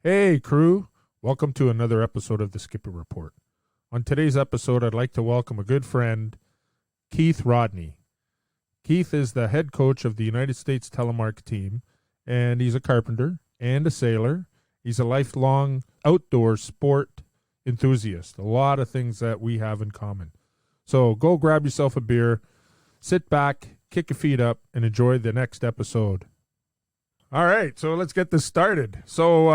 Hey, crew. Welcome to another episode of the Skipper Report. On today's episode, I'd like to welcome a good friend, Keith Rodney. Keith is the head coach of the United States Telemark team, and he's a carpenter and a sailor. He's a lifelong outdoor sport enthusiast. A lot of things that we have in common. So go grab yourself a beer, sit back, kick your feet up, and enjoy the next episode. All right, so let's get this started. So,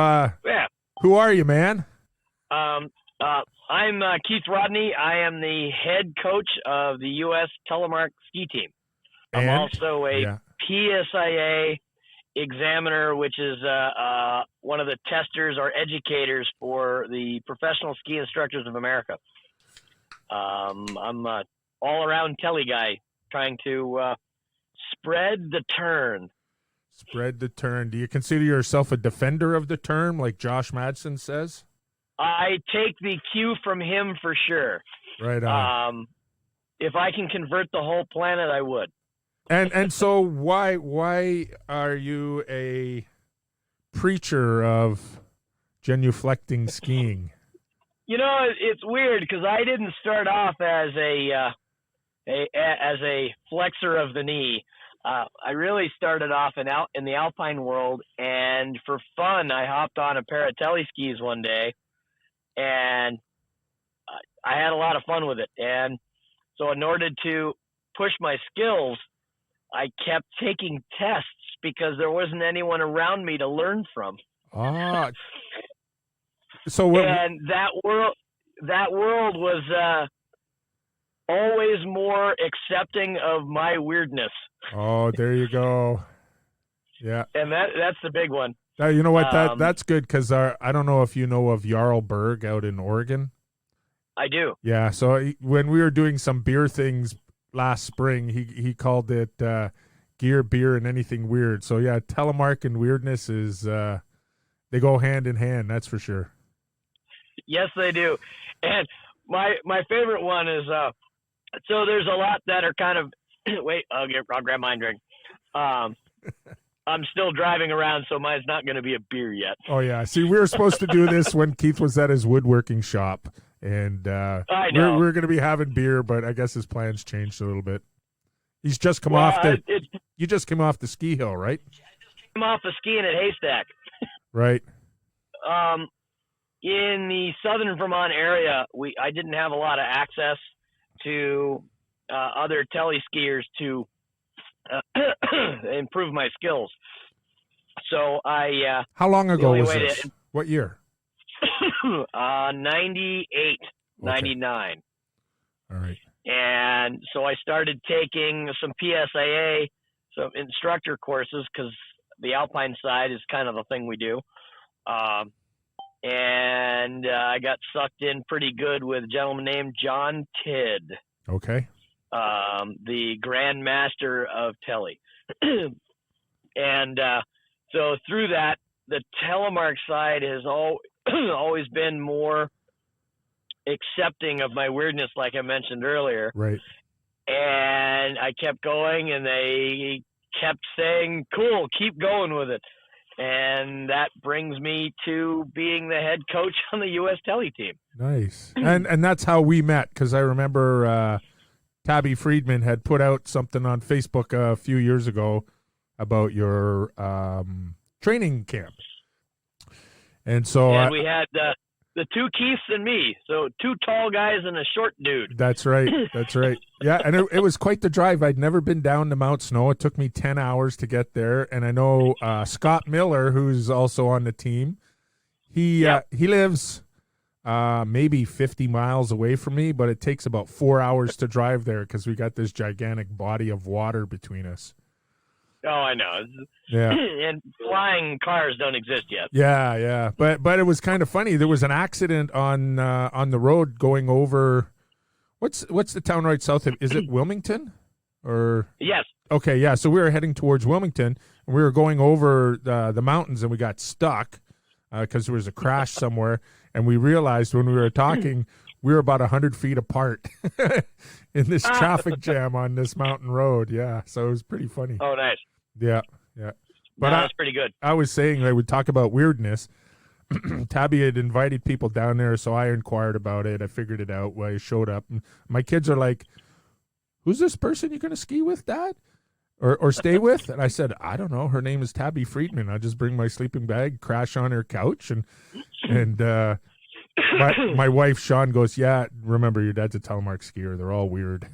who are you, man? I'm Keith Rodney. I am the head coach of the U.S. Telemark ski team. I'm also a PSIA examiner, which is one of the testers or educators for the Professional Ski Instructors of America. I'm an all-around telly guy trying to spread the turn. Spread the turn. Do you consider yourself a defender of the term, like Josh Madsen says? I take the cue from him for sure. Right on. If I can convert the whole planet, I would. And so why are you a preacher of genuflecting skiing? You know, it's weird because I didn't start off as a flexor of the knee. I really started off in the alpine world, and for fun, I hopped on a pair of tele skis one day, and I had a lot of fun with it. And so in order to push my skills, I kept taking tests because there wasn't anyone around me to learn from. And that world was always more accepting of my weirdness. Oh, there you go. Yeah. And that's the big one. You know what? That's good because I don't know if you know of Jarl Berg out in Oregon. I do. Yeah. So when we were doing some beer things last spring, he called it gear, beer, and anything weird. So yeah, telemark and weirdness is they go hand in hand. That's for sure. Yes, they do. And my favorite one is so there's a lot that are kind of wait. I'll grab mine drink. I'm still driving around, so mine's not going to be a beer yet. Oh yeah. See, we were supposed to do this when Keith was at his woodworking shop. And I know. we're going to be having beer, but I guess his plans changed a little bit. He's just come you just came off the ski hill, right? I'm off of skiing at Haystack. Right. In the southern Vermont area, I didn't have a lot of access to other tele skiers to improve my skills. So I. How long ago was this? What year? 98, 99. All right. And so I started taking some PSIA, some instructor courses, because the alpine side is kind of the thing we do. And I got sucked in pretty good with a gentleman named John Tidd. Okay. The Grand Master of Tele. And so through that, the telemark side has always been more accepting of my weirdness, like I mentioned earlier. Right. And I kept going, and they kept saying, cool, keep going with it. And that brings me to being the head coach on the U.S. Tele team. Nice. And that's how we met, because I remember Tabby Friedman had put out something on Facebook a few years ago about your training camp. And so we had the two Keiths and me, so two tall guys and a short dude. That's right. That's right. Yeah, and it was quite the drive. I'd never been down to Mount Snow. It took me 10 hours to get there. And I know Scott Miller, who's also on the team, he lives maybe 50 miles away from me, but it takes about 4 hours to drive there because we got this gigantic body of water between us. Oh, I know. Yeah. And flying cars don't exist yet. Yeah, yeah. But it was kind of funny. There was an accident on the road going over what's the town right south of, is it Wilmington? Or yes. Okay, yeah. So we were heading towards Wilmington, and we were going over the mountains, and we got stuck because there was a crash somewhere, and we realized when we were talking we were about 100 feet apart in this traffic jam on this mountain road. Yeah, so it was pretty funny. Oh, nice. Yeah, yeah. But that's pretty good. I was saying I would talk about weirdness. Tabby had invited people down there, so I inquired about it. I figured it out when I showed up. And my kids are like, "Who's this person you're going to ski with, Dad? Or stay with?" And I said, "I don't know. Her name is Tabby Friedman. I just bring my sleeping bag, crash on her couch, and my wife Sean goes, "Yeah, remember your dad's a telemark skier. They're all weird."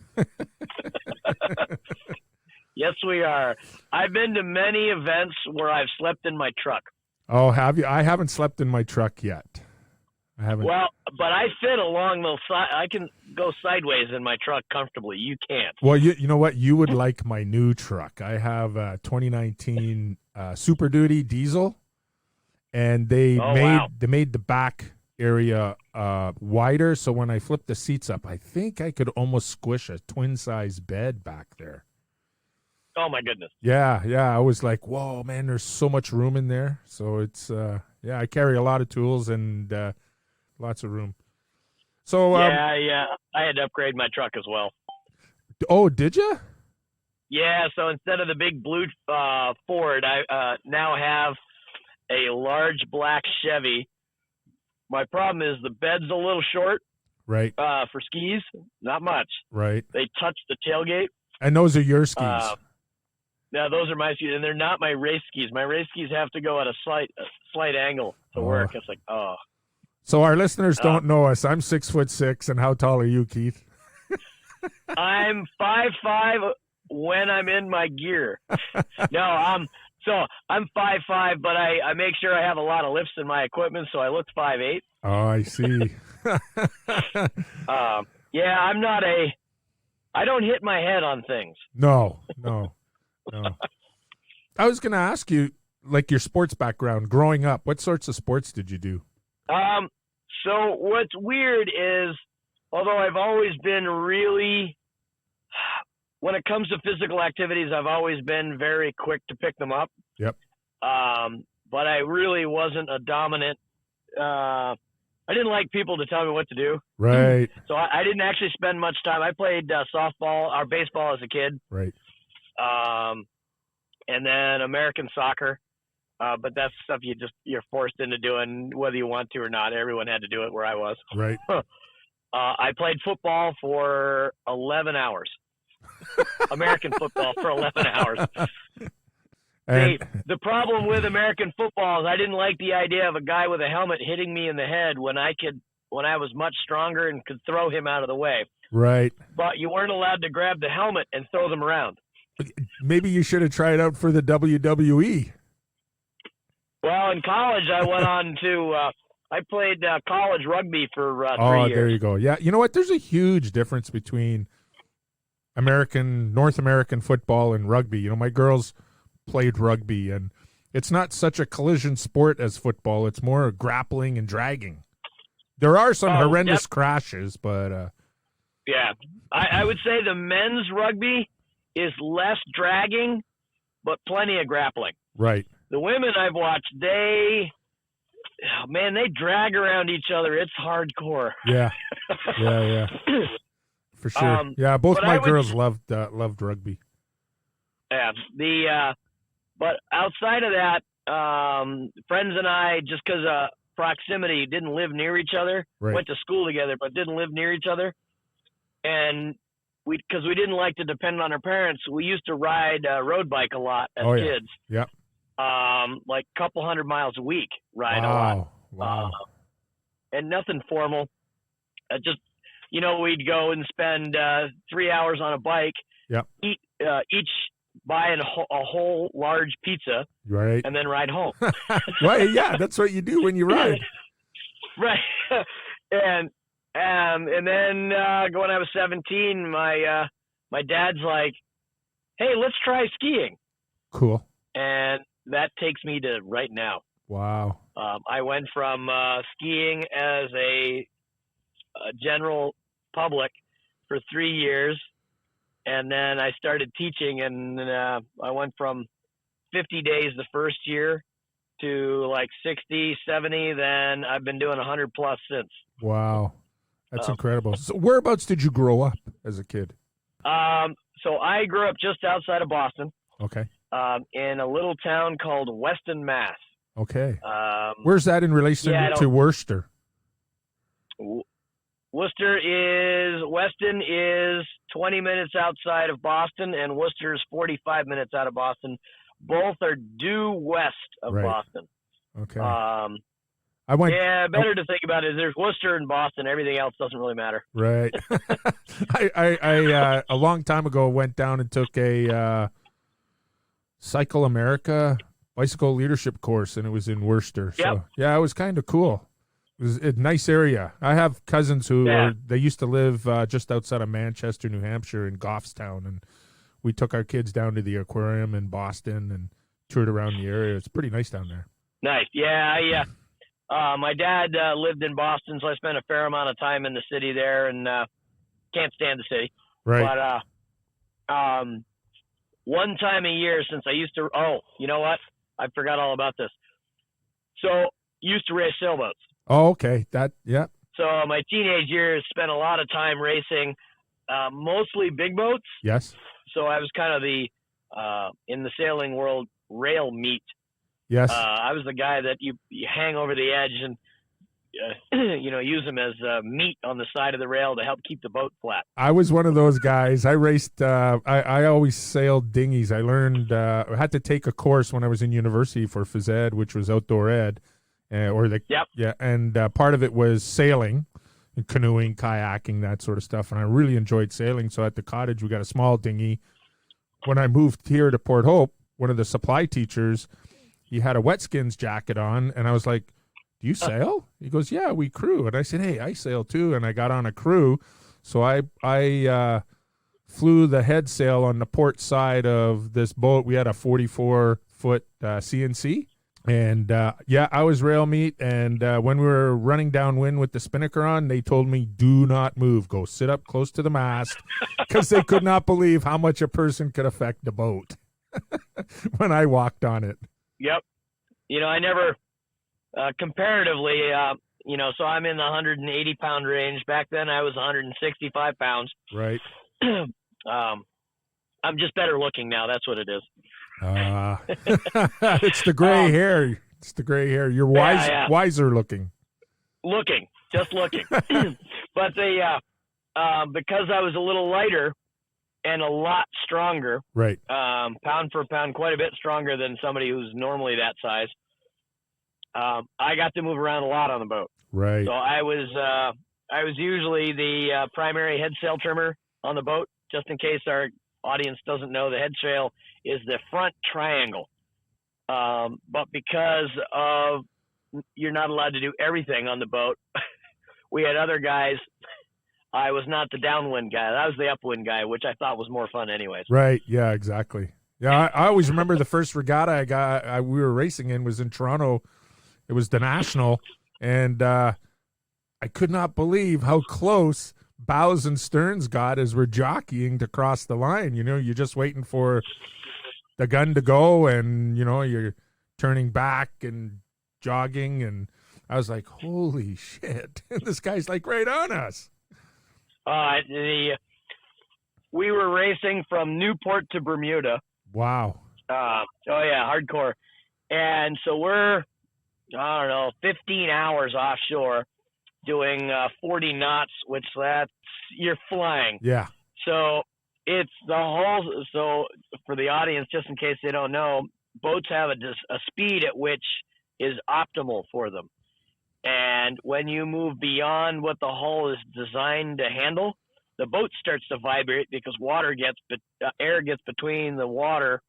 Yes, we are. I've been to many events where I've slept in my truck. Oh, have you? I haven't slept in my truck yet. I haven't. Well, but I fit along those. I can go sideways in my truck comfortably. You can't. Well, you know what? You would like my new truck. I have a 2019 Super Duty diesel, and they made the back area wider, so when I flip the seats up, I think I could almost squish a twin size bed back there. Oh my goodness. Yeah. I was like, whoa, man, there's so much room in there. So it's I carry a lot of tools and lots of room. So yeah, I had to upgrade my truck as well. Oh, did you? Yeah, so instead of the big blue Ford, I now have a large black Chevy. My problem is the bed's a little short. Right. For skis, not much. Right. They touch the tailgate. And those are your skis. No, those are my skis, and they're not my race skis. My race skis have to go at a slight angle to work. It's like, oh. So our listeners don't know us. I'm 6'6", and how tall are you, Keith? I'm 5'5" when I'm in my gear. No, I'm 5'5", but I make sure I have a lot of lifts in my equipment, so I look 5'8". Oh, I see. Yeah, I don't hit my head on things. No. I was going to ask you, like, your sports background growing up. What sorts of sports did you do? So what's weird is, although I've always been really, when it comes to physical activities, I've always been very quick to pick them up. Yep. But I really wasn't a dominant. I didn't like people to tell me what to do. Right. So I didn't actually spend much time. I played softball or baseball as a kid. Right. And then American soccer. But that's stuff you're forced into doing whether you want to or not. Everyone had to do it where I was. Right. I played football for 11 hours. American football for 11 hours. The problem with American football is I didn't like the idea of a guy with a helmet hitting me in the head when I was much stronger and could throw him out of the way. Right. But you weren't allowed to grab the helmet and throw them around. Maybe you should have tried out for the WWE. Well, in college, I went on to I played college rugby for 3 years. Oh, there you go. Yeah, you know what? There's a huge difference between North American football and rugby. You know, my girls played rugby, and it's not such a collision sport as football. It's more grappling and dragging. There are some horrendous crashes, but yeah, I would say the men's rugby is less dragging, but plenty of grappling. Right. The women I've watched, they drag around each other. It's hardcore. Yeah. For sure. Yeah, both my girls loved rugby. Yeah. But outside of that, friends and I, just because of proximity, didn't live near each other. Right. Went to school together, but didn't live near each other. And because we didn't like to depend on our parents, we used to ride road bike a lot as kids. Yeah. Like a couple 100 miles a week, ride a lot. Wow. And nothing formal. Just, we'd go and spend 3 hours on a bike. Yep. Eat each buy a whole large pizza. Right. And then ride home. Right. Yeah, that's what you do when you ride. Right. And then when I was 17, my dad's like, "Hey, let's try skiing." Cool. And that takes me to right now. Wow. I went from skiing as a general public for 3 years, and then I started teaching, and I went from 50 days the first year to like 60, 70. Then I've been doing 100 plus since. Wow. That's incredible. So whereabouts did you grow up as a kid? So I grew up just outside of Boston. Okay. In a little town called Weston, Mass. Okay. Where's that in relation to Worcester? Weston is 20 minutes outside of Boston, and Worcester is 45 minutes out of Boston. Both are due west of Boston. Okay. Better to think about it is there's Worcester and Boston. Everything else doesn't really matter. Right. I a long time ago went down and took a Cycle America bicycle leadership course, and it was in Worcester. So, yep. Yeah, it was kind of cool. It was a nice area. I have cousins who they used to live just outside of Manchester, New Hampshire, in Goffstown, and we took our kids down to the aquarium in Boston and toured around the area. It's pretty nice down there. Nice. Yeah. My dad lived in Boston, so I spent a fair amount of time in the city there, and can't stand the city. Right. But one time a year since I used to – oh, you know what? I forgot all about this. So used to race sailboats. Oh, okay. Yeah. So my teenage years spent a lot of time racing mostly big boats. Yes. So I was kind of the in the sailing world, rail meat. Yes. I was the guy that you hang over the edge and use them as meat on the side of the rail to help keep the boat flat. I was one of those guys. I raced. I always sailed dinghies. I learned. I had to take a course when I was in university for phys ed, which was outdoor ed, Yep. Yeah, and part of it was sailing, and canoeing, kayaking, that sort of stuff. And I really enjoyed sailing. So at the cottage, we got a small dinghy. When I moved here to Port Hope, one of the supply teachers, he had a wetskins jacket on, and I was like, "Do you sail?" He goes, "Yeah, we crew." And I said, "Hey, I sail too." And I got on a crew, so I flew the head sail on the port side of this boat. We had a 44-foot CNC, and I was rail meat. And when we were running downwind with the spinnaker on, they told me, "Do not move. Go sit up close to the mast," because they could not believe how much a person could affect the boat when I walked on it. Yep. I never, comparatively, so I'm in the 180-pound range. Back then I was 165 pounds. Right. I'm just better looking now. That's what it is. It's the gray hair. It's the gray hair. You're wiser looking. Just looking. But because I was a little lighter and a lot stronger, right? Pound for pound, quite a bit stronger than somebody who's normally that size. I got to move around a lot on the boat. Right. So I was usually the primary head sail trimmer on the boat. Just in case our audience doesn't know, the head sail is the front triangle. But because of you're not allowed to do everything on the boat, we had other guys. I was not the downwind guy. I was the upwind guy, which I thought was more fun anyways. Right. Yeah, exactly. Yeah, I always remember the first regatta we were racing in was in Toronto. It was the National, and I could not believe how close bows and sterns got as we're jockeying to cross the line. You're just waiting for the gun to go, and, you're turning back and jogging, and I was like, holy shit, this guy's like right on us. We were racing from Newport to Bermuda. Wow. Hardcore. And so we're, 15 hours offshore doing 40 knots, which you're flying. Yeah. So it's so for the audience, just in case they don't know, boats have a speed at which is optimal for them. And when you move beyond what the hull is designed to handle, the boat starts to vibrate because air gets between the water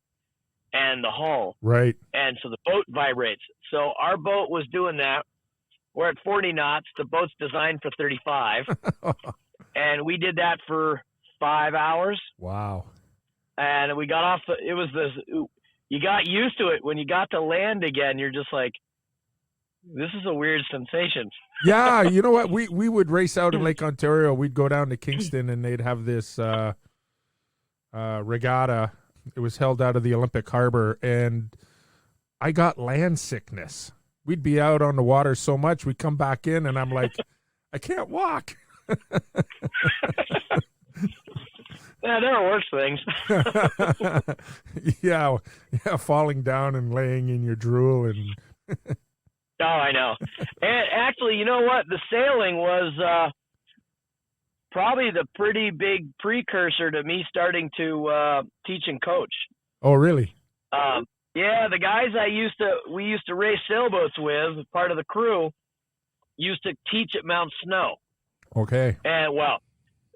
and the hull. Right. And so the boat vibrates. So our boat was doing that. We're at 40 knots. The boat's designed for 35. And we did that for 5 hours. Wow. And we got off. You got used to it. When you got to land again, you're just like, this is a weird sensation. Yeah, you know what? We would race out in Lake Ontario. We'd go down to Kingston, and they'd have this regatta. It was held out of the Olympic Harbor, and I got land sickness. We'd be out on the water so much, we'd come back in, and I'm like, I can't walk. Yeah, there are worse things. yeah, falling down and laying in your drool and Oh, I know. And actually, you know what? The sailing was probably the pretty big precursor to me starting to teach and coach. Oh, really? Yeah, the guys we used to race sailboats with, part of the crew, used to teach at Mount Snow. Okay. And well,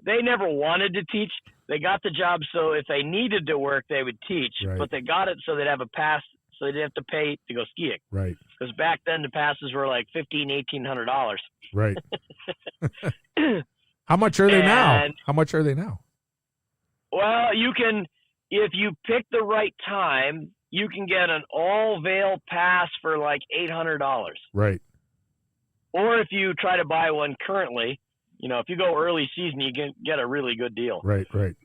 they never wanted to teach. They got the job so if they needed to work, they would teach. Right. But they got it so they'd have a pass, so they didn't have to pay to go skiing. Right. Because back then the passes were like $1,800. Right. How much are they now? How much are they now? Well, you can, if you pick the right time, you can get an all-veil pass for like $800. Right. Or if you try to buy one currently, you know, if you go early season, you can get a really good deal. Right, right.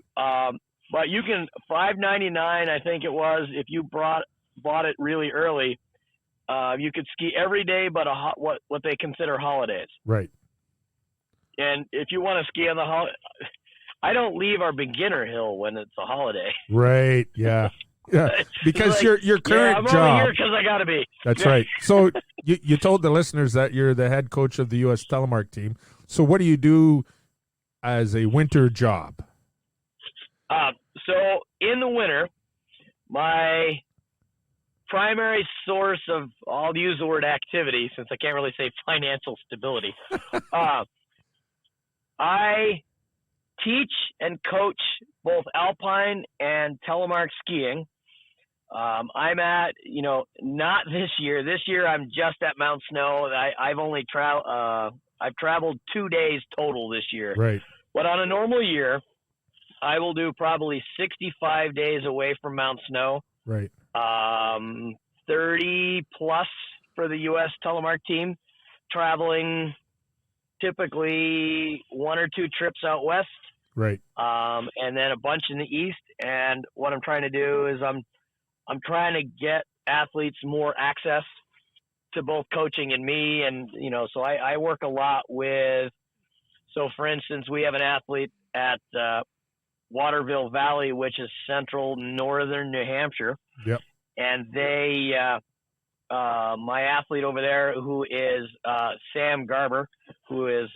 But you can $5.99, I think it was, if you bought it really early. You could ski every day, but what they consider holidays. Right. And if you want to ski on the holiday, I don't leave our beginner hill when it's a holiday. Right. Yeah. Yeah. Because like, your current I'm job. only here because I got to be. That's right. So you told the listeners that you're the head coach of the U.S. Telemark team. So what do you do as a winter job? So in the winter, my primary source of, I'll use the word activity since I can't really say financial stability. I teach and coach both alpine and telemark skiing. I'm at, not this year. This year I'm just at Mount Snow. I've only I've traveled 2 days total this year. Right. But on a normal year, I will do probably 65 days away from Mount Snow. Right. 30 plus for the U.S. Telemark team, traveling typically 1 or 2 trips out west. Right. And then a bunch in the east. And what I'm trying to do is I'm trying to get athletes more access to both coaching and me. And, so I work a lot with, so for instance, we have an athlete at Waterville Valley, which is central northern New Hampshire. Yep. And they, my athlete over there, who is Sam Garber, who is,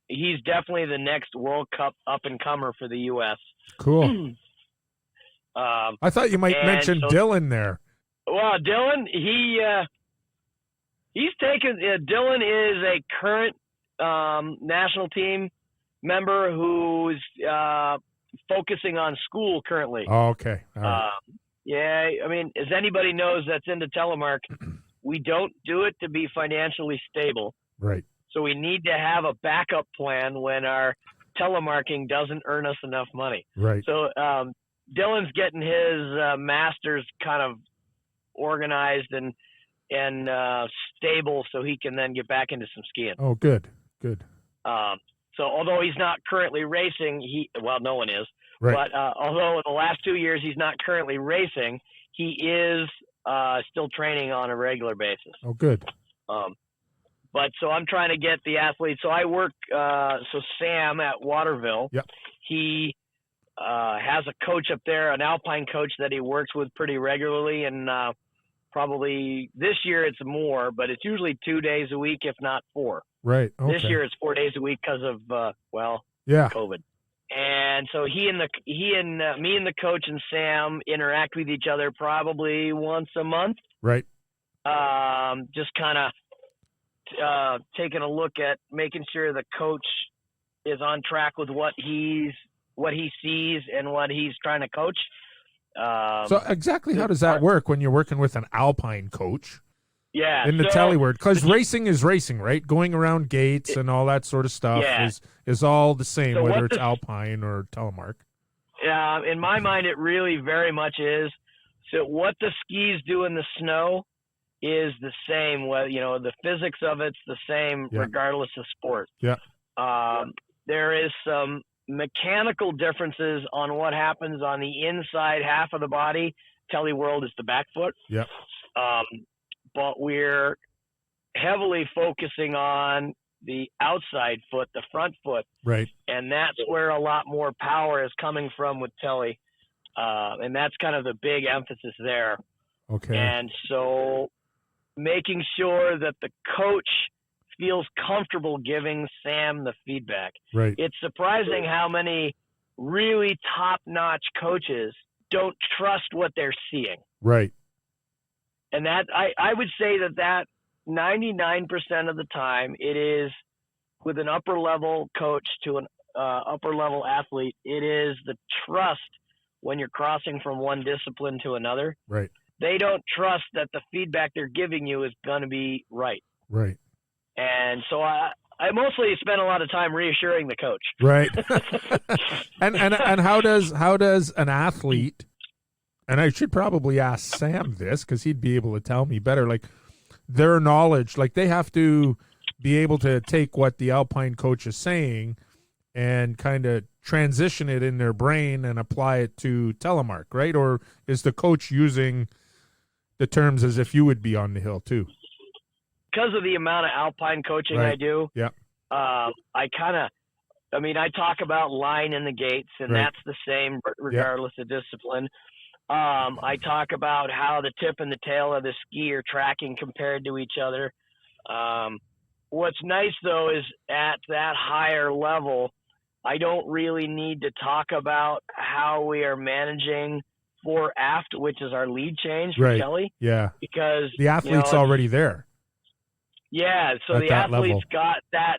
he's definitely the next World Cup up-and-comer for the U.S. Cool. I thought you might mention Dylan there. Well, Dylan, he's taken. Dylan is a current national team member who's focusing on school currently. Oh, okay. All right. Yeah, I mean, as anybody knows that's into telemark, we don't do it to be financially stable. Right. So we need to have a backup plan when our telemarking doesn't earn us enough money. Right. So Dylan's getting his master's kind of organized and stable so he can then get back into some skiing. Oh, good. Good. So although he's not currently racing, no one is. Right. But although in the last 2 years he's not currently racing, he is still training on a regular basis. Oh, good. But so I'm trying to get the athletes. So I work. So Sam at Waterville. Yep. He has a coach up there, an alpine coach that he works with pretty regularly, and probably this year it's more, but it's usually 2 days a week, if not 4. Right. Okay. This year it's 4 days a week because of COVID. And so he and me and the coach and Sam interact with each other probably once a month. Right. Just kind of taking a look at making sure the coach is on track with what he sees and what he's trying to coach. So exactly how does that work when you're working with an alpine coach? Yeah. In the teleword, because racing is racing, right? Going around gates and all that sort of stuff is all the same, so whether it's alpine or telemark. Yeah, in my mind, it really very much is. So what the skis do in the snow is the same. Well, the physics of it's the same regardless of sport. Yeah. There is some mechanical differences on what happens on the inside half of the body. Teleworld is the back foot. Yeah. But we're heavily focusing on the outside foot, the front foot. Right. And that's where a lot more power is coming from with Tele. And that's kind of the big emphasis there. Okay. And so making sure that the coach feels comfortable giving Sam the feedback. Right. It's surprising how many really top-notch coaches don't trust what they're seeing. Right. And that I would say that 99% of the time it is with an upper-level coach to an upper-level athlete, it is the trust when you're crossing from one discipline to another. Right. They don't trust that the feedback they're giving you is going to be right. Right. And so I mostly spend a lot of time reassuring the coach. Right. and how does an athlete, and I should probably ask Sam this because he'd be able to tell me better, like their knowledge, like they have to be able to take what the Alpine coach is saying and kind of transition it in their brain and apply it to Telemark, right? Or is the coach using the terms as if you would be on the hill too? Because of the amount of Alpine coaching I do, yeah. I talk about line in the gates, and that's the same regardless of discipline. I talk about how the tip and the tail of the ski are tracking compared to each other. What's nice, though, is at that higher level, I don't really need to talk about how we are managing fore aft, which is our lead change for Kelly. Yeah. Because the athlete's already there. Yeah, so the athlete's level. got that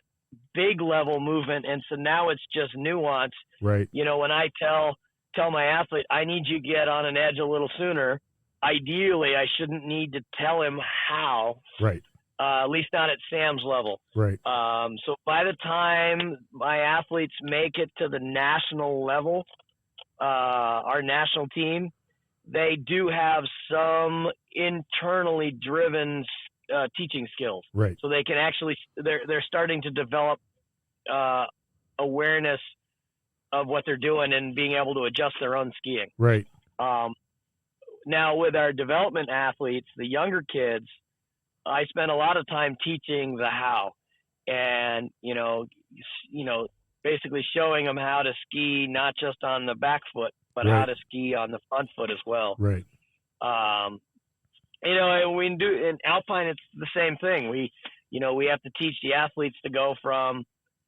big level movement, and so now it's just nuance. Right. When I tell my athlete, I need you to get on an edge a little sooner, ideally I shouldn't need to tell him how. Right. At least not at Sam's level. Right. So by the time my athletes make it to the national level, our national team, they do have some internally driven teaching skills. Right. So they can actually, they're starting to develop awareness of what they're doing and being able to adjust their own skiing. Right. Now with our development athletes, the younger kids, I spend a lot of time teaching the how, and basically showing them how to ski not just on the back foot, but how to ski on the front foot as well. Right. We do in Alpine. It's the same thing. We have to teach the athletes to go from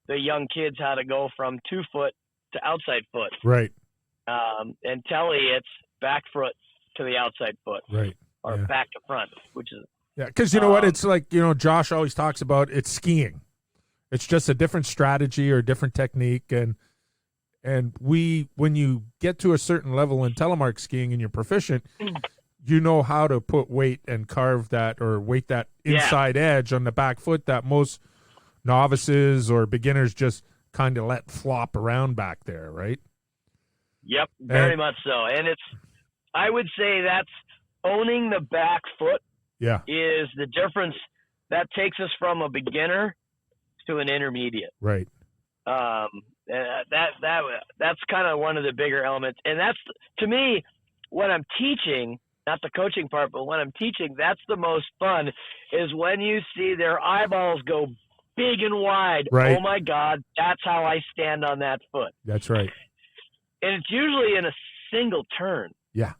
the young kids how to go from 2 foot to outside foot. Right. And Telly, it's back foot to the outside foot. Right. Or back to front, which is. Yeah, because you know what? It's like, Josh always talks about it's skiing. It's just a different strategy or a different technique. And when you get to a certain level in telemark skiing and you're proficient, you know how to put weight and carve that or weight that inside edge on the back foot that most novices or beginners just kind of let flop around back there, right? Yep, very much so. And I would say that's owning the back foot. Yeah, is the difference that takes us from a beginner to an intermediate. Right. That's kind of one of the bigger elements, and that's to me when I'm teaching, not the coaching part, but when I'm teaching, that's the most fun. Is when you see their eyeballs go big and wide. Right. Oh my God, that's how I stand on that foot. That's right. And it's usually in a single turn. Yeah.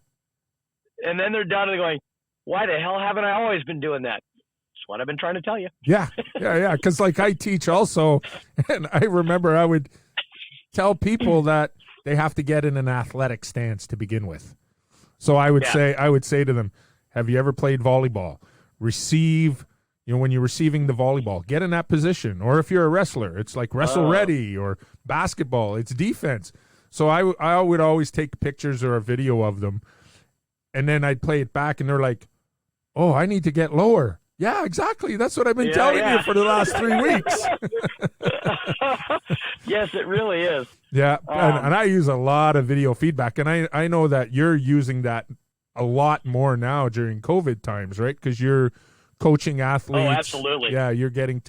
And then they're done and they're going, why the hell haven't I always been doing that? That's what I've been trying to tell you. Yeah. Because like I teach also, and I remember I would tell people that they have to get in an athletic stance to begin with. So I would say to them, have you ever played volleyball? Receive, when you're receiving the volleyball, get in that position. Or if you're a wrestler, it's like wrestle ready, or basketball, it's defense. So I would always take pictures or a video of them, and then I'd play it back, and they're like, oh, I need to get lower. Yeah, exactly. That's what I've been telling you for the last 3 weeks. Yes, it really is. Yeah, and I use a lot of video feedback, and I know that you're using that a lot more now during COVID times, right? Because you're coaching athletes. Oh, absolutely. Yeah, you're getting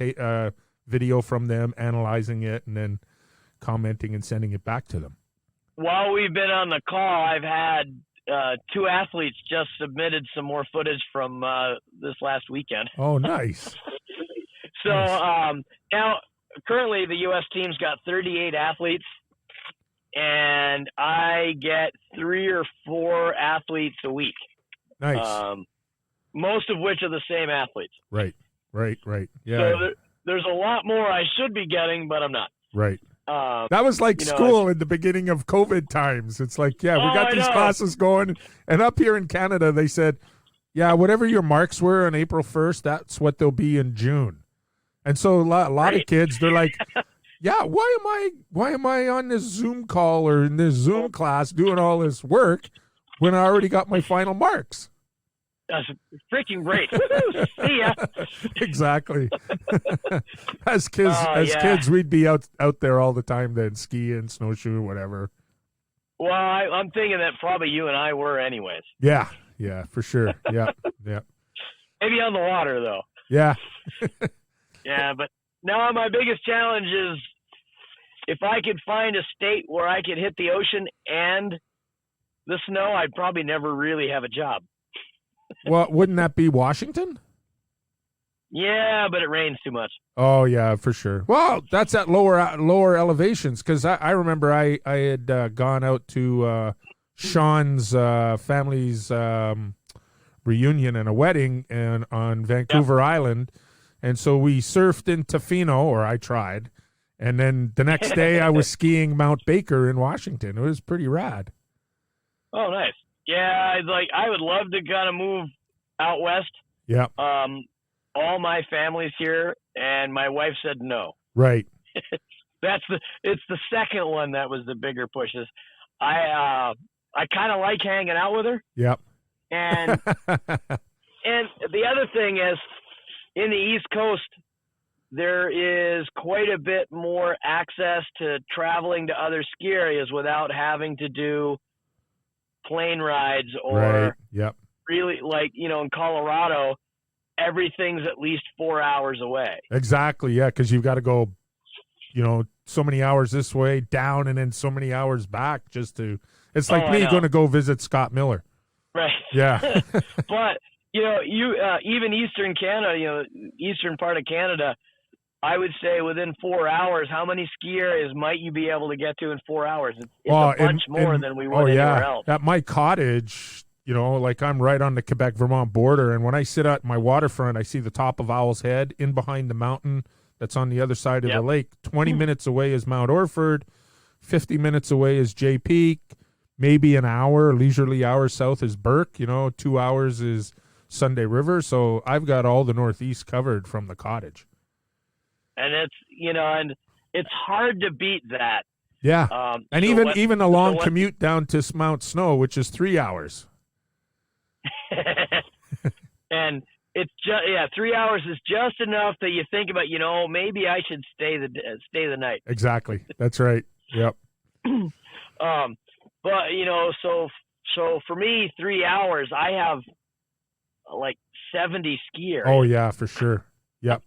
video from them, analyzing it, and then commenting and sending it back to them. While we've been on the call, I've had 2 athletes just submitted some more footage from this last weekend. Oh, nice. So now, currently, the U.S. team's got 38 athletes, and I get 3 or 4 athletes a week. Nice. most of which are the same athletes. Right. Yeah. So there's a lot more I should be getting, but I'm not. Right. That was like school in the beginning of COVID times. It's like, we got these classes going. And up here in Canada, they said, whatever your marks were on April 1st, that's what they'll be in June. And so a lot of kids, they're like, why am I on this Zoom call or in this Zoom class doing all this work when I already got my final marks? That's freaking great. See ya. Exactly. As kids, we'd be out there all the time then, skiing, snowshoe, whatever. Well, I'm thinking that probably you and I were anyways. Yeah, for sure. Yeah. Maybe on the water, though. Yeah. Yeah, but now my biggest challenge is if I could find a state where I could hit the ocean and the snow, I'd probably never really have a job. Well, wouldn't that be Washington? Yeah, but it rains too much. Oh, yeah, for sure. Well, that's at lower elevations, because I remember I had gone out to Sean's family's reunion and a wedding on Vancouver Island, and so we surfed in Tofino, or I tried, and then the next day I was skiing Mount Baker in Washington. It was pretty rad. Oh, nice. Yeah, I would love to kind of move out west. Yeah. All my family's here, and my wife said no. Right. It's the second one that was the bigger pushes. I kind of like hanging out with her. Yep. And the other thing is, in the East Coast, there is quite a bit more access to traveling to other ski areas without having to do plane rides or really, like, in Colorado, everything's at least 4 hours away. Exactly. Yeah. Cause you've got to go, so many hours this way down and then so many hours back it's like me going to go visit Scott Miller. Right. Yeah. But, even Eastern Canada, eastern part of Canada, I would say within 4 hours, how many ski areas might you be able to get to in 4 hours? It's a bunch more than we would anywhere else. At my cottage, like I'm right on the Quebec-Vermont border, and when I sit at my waterfront, I see the top of Owl's Head in behind the mountain that's on the other side of the lake. 20 minutes away is Mount Orford. 50 minutes away is Jay Peak. Maybe an hour, leisurely hour south is Burke. 2 hours is Sunday River. So I've got all the Northeast covered from the cottage. And it's hard to beat that. Yeah. And even a long commute down to Mount Snow, which is 3 hours. And it's 3 hours is just enough that you think about, maybe I should stay the night. Exactly. That's right. Yep. But so for me, 3 hours, I have like 70 skiers. Oh yeah, for sure. Yep.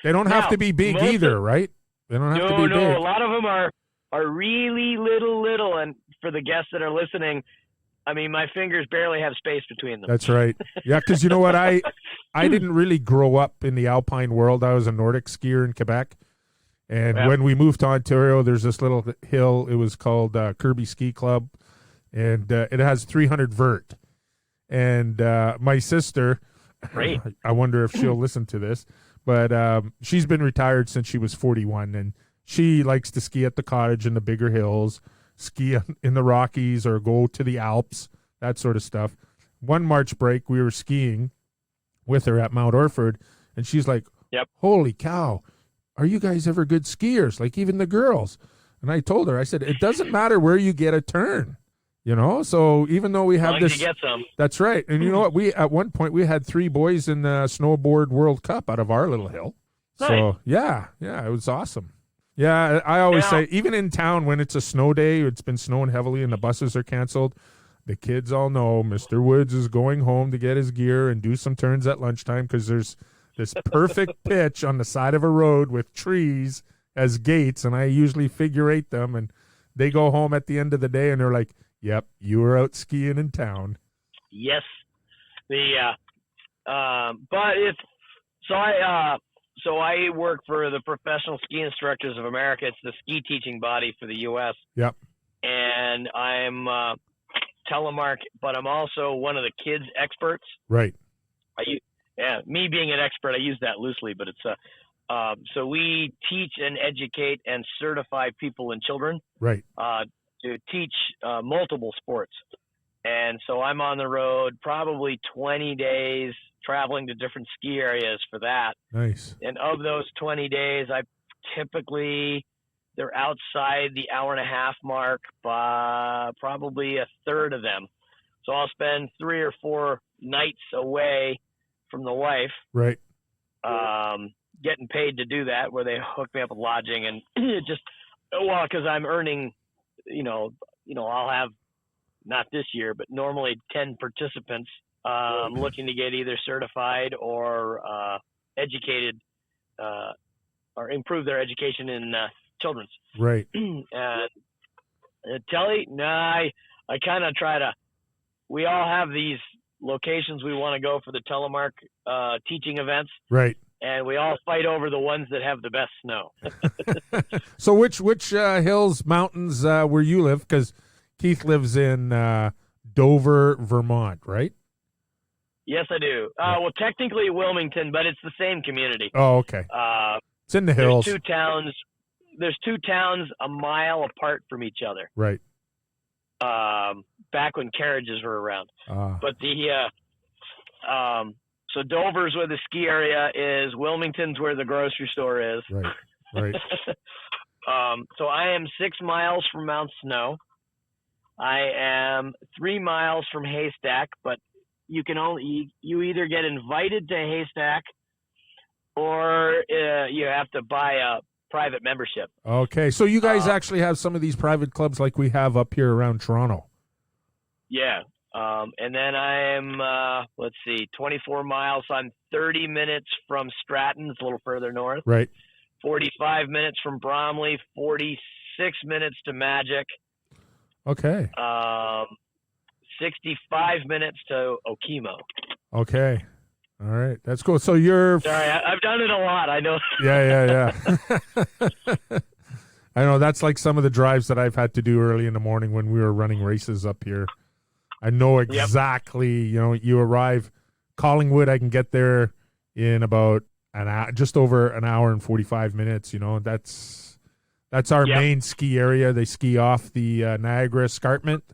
They don't have to be big either, right? They don't have to be big. No, a lot of them are really little. And for the guests that are listening, I mean, my fingers barely have space between them. That's right. Yeah, because you know what? I didn't really grow up in the alpine world. I was a Nordic skier in Quebec. And when we moved to Ontario, there's this little hill. It was called Kirby Ski Club. And it has 300 vert. And my sister, Great. I wonder if she'll listen to this, but she's been retired since she was 41. And she likes to ski at the cottage in the bigger hills, ski in the Rockies or go to the Alps, that sort of stuff. One March break, we were skiing with her at Mount Orford, and she's like, holy cow, are you guys ever good skiers? Like even the girls. And I told her, I said, it doesn't matter where you get a turn, so even though we have this, you get some. That's right. And you know what? At one point we had 3 boys in the snowboard World Cup out of our little hill. Nice. So yeah, it was awesome. Yeah, I always say, even in town when it's a snow day, it's been snowing heavily and the buses are canceled, the kids all know Mr. Woods is going home to get his gear and do some turns at lunchtime because there's this perfect pitch on the side of a road with trees as gates, and I usually figure 8 them, and they go home at the end of the day and they're like, yep, you were out skiing in town. Yes. So I work for the Professional Ski Instructors of America. It's the ski teaching body for the U.S. Yep. And I'm Telemark, but I'm also one of the kids experts. Right. Me being an expert, I use that loosely, but it's so we teach and educate and certify people and children, right, to teach multiple sports. And so I'm on the road probably 20 days traveling to different ski areas for that. Nice. And of those 20 days, they're outside the hour and a half mark by probably a third of them. So I'll spend 3 or 4 nights away from the wife. Right. Getting paid to do that, where they hook me up with lodging, and because I'm earning, I'll have, not this year, but normally 10 participants looking to get either certified or educated or improve their education in children's. Right. And Telly, I kind of try to. We all have these locations we want to go for the Telemark teaching events. Right. And we all fight over the ones that have the best snow. So which hills, mountains where you live? Because Keith lives in Dover, Vermont, right? Yes, I do. Well, technically Wilmington, but it's the same community. Oh, okay. It's in the hills. There's two towns a mile apart from each other. Right. Back when carriages were around. But so Dover's where the ski area is. Wilmington's where the grocery store is. Right. Right. So I am 6 miles from Mount Snow. I am 3 miles from Haystack, but you either get invited to Haystack or you have to buy a private membership. Okay, so you guys actually have some of these private clubs like we have up here around Toronto. Yeah. And then I'm 24 miles. I'm 30 minutes from Stratton. It's a little further north. Right. 45 minutes from Bromley. 46 minutes to Magic. Okay. 65 minutes to Okemo. Okay. All right. That's cool. So you're... Sorry, I've done it a lot. I know. Yeah. I know that's like some of the drives that I've had to do early in the morning when we were running races up here. I know exactly, you arrive Collingwood, I can get there in about an hour, just over an hour and 45 minutes. That's our main ski area. They ski off the Niagara Escarpment.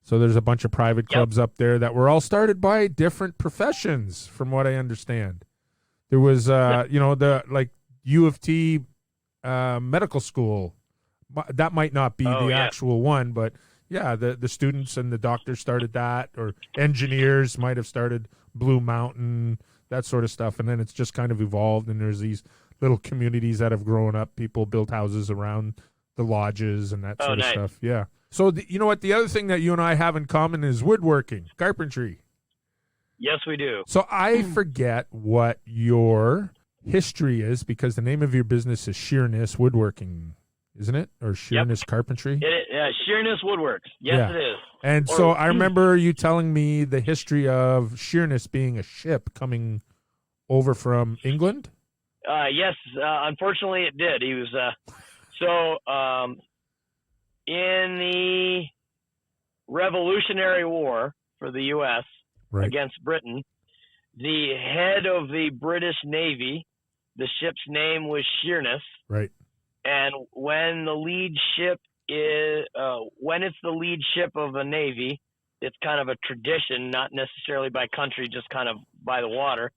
So there's a bunch of private clubs up there that were all started by different professions, from what I understand. There was, the like U of T medical school. That might not be the actual one, but yeah, the students and the doctors started that, or engineers might have started Blue Mountain, that sort of stuff. And then it's just kind of evolved, and there's these little communities that have grown up. People built houses around the lodges and that sort of stuff. Yeah. So, you know what? The other thing that you and I have in common is woodworking, carpentry. Yes, we do. So I forget what your history is, because the name of your business is Sheerness Woodworking, isn't it? Or Sheerness Carpentry? Sheerness Woodworks. Yes, it is. And so I remember you telling me the history of Sheerness being a ship coming over from England. Yes, unfortunately it did. He was in the Revolutionary War for the U.S. Against Britain, the head of the British Navy, the ship's name was Sheerness. Right. And when the lead ship is, when it's the lead ship of a navy, it's kind of a tradition, not necessarily by country, just kind of by the water.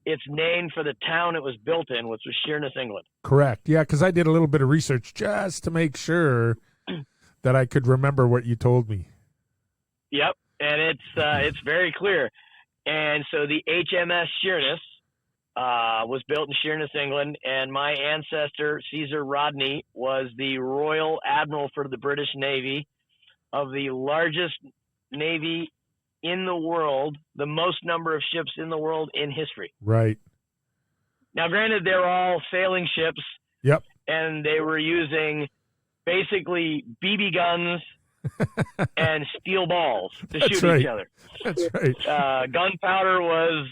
It's named for the town it was built in, which was Sheerness, England. Correct. Yeah, because I did a little bit of research just to make sure that I could remember what you told me. Yep, and it's very clear. And so the HMS Sheerness was built in Sheerness, England, and my ancestor, Caesar Rodney, was the Royal Admiral for the British Navy, of the largest navy in the world, the most number of ships in the world in history. Right. Now, granted, they're all sailing ships. Yep. And they were using basically BB guns and steel balls to shoot each other. That's right. Gunpowder was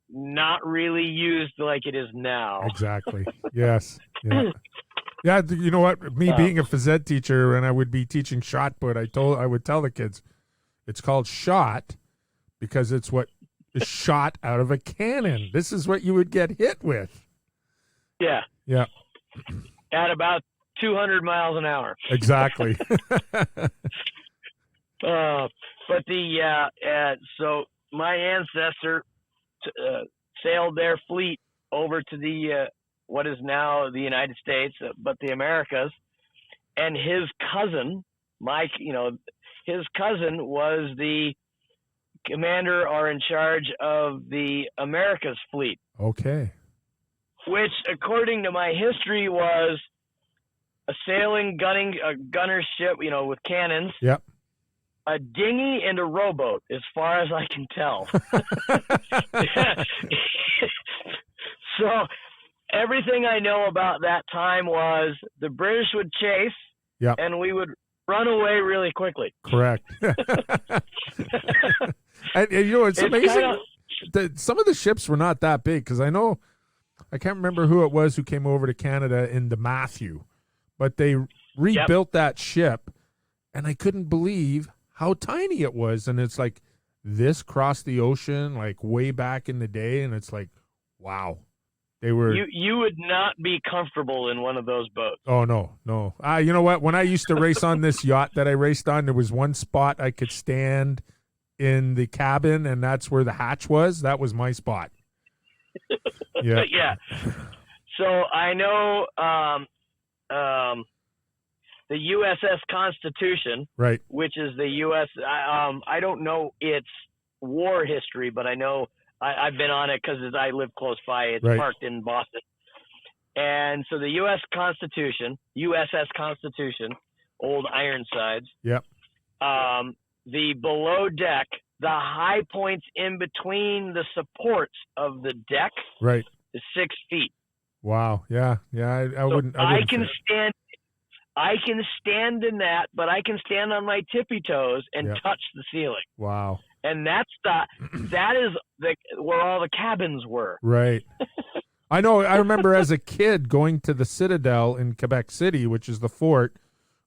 not really used like it is now. Exactly. Yes. Yeah. Yeah. You know what? Me being a phys ed teacher, and I would be teaching shot put, I would tell the kids, it's called shot because it's what is shot out of a cannon. This is what you would get hit with. Yeah. Yeah. At about 200 miles an hour. Exactly. But so my ancestor sailed their fleet over to the what is now the United States, but the Americas, and his cousin, his cousin was the commander or in charge of the Americas fleet. Okay. Which, according to my history, was a sailing gunner ship, with cannons. Yep. A dinghy and a rowboat, as far as I can tell. So everything I know about that time was the British would chase, yep, and we would run away really quickly. Correct. And it's amazing. Some of the ships were not that big, because I can't remember who it was who came over to Canada in the Matthew, but they rebuilt that ship, and I couldn't believe how tiny it was. And it's like, this crossed the ocean like way back in the day, and it's like, wow. They were. You would not be comfortable in one of those boats. Oh, no. You know what? When I used to race on this yacht that I raced on, there was one spot I could stand in the cabin, and that's where the hatch was. That was my spot. Yeah. Yeah. So I know the USS Constitution, right, which is the U.S. I don't know its war history, but I know I've been on it because I live close by. It's right, parked in Boston. And so the USS Constitution, old Ironsides. Yep. The below deck, the high points in between the supports of the deck, right, is 6 feet. Wow. Yeah. I wouldn't. I can stand in that, but I can stand on my tippy toes and touch the ceiling. Wow. And that is where all the cabins were. Right. I know. I remember as a kid going to the Citadel in Quebec City, which is the fort,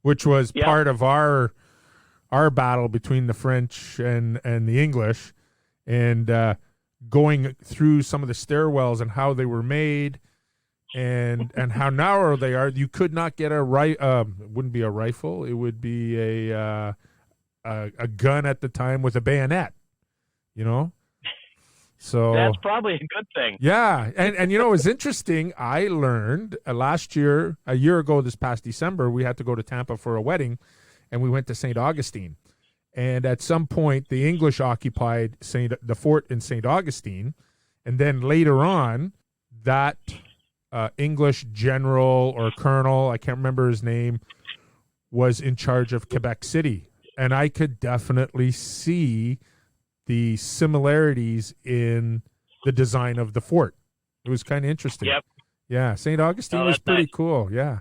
which was part of our battle between the French and the English, and going through some of the stairwells and how they were made, and how narrow they are. You could not get it wouldn't be a rifle. It would be a gun at the time with a bayonet, So that's probably a good thing. Yeah. And it was interesting. I learned a year ago, this past December, we had to go to Tampa for a wedding, and we went to St. Augustine. And at some point, the English occupied the fort in St. Augustine. And then later on, that English general or colonel, I can't remember his name, was in charge of Quebec City. And I could definitely see the similarities in the design of the fort. It was kind of interesting. Yep. Yeah, St. Augustine was pretty nice. Cool. Yeah.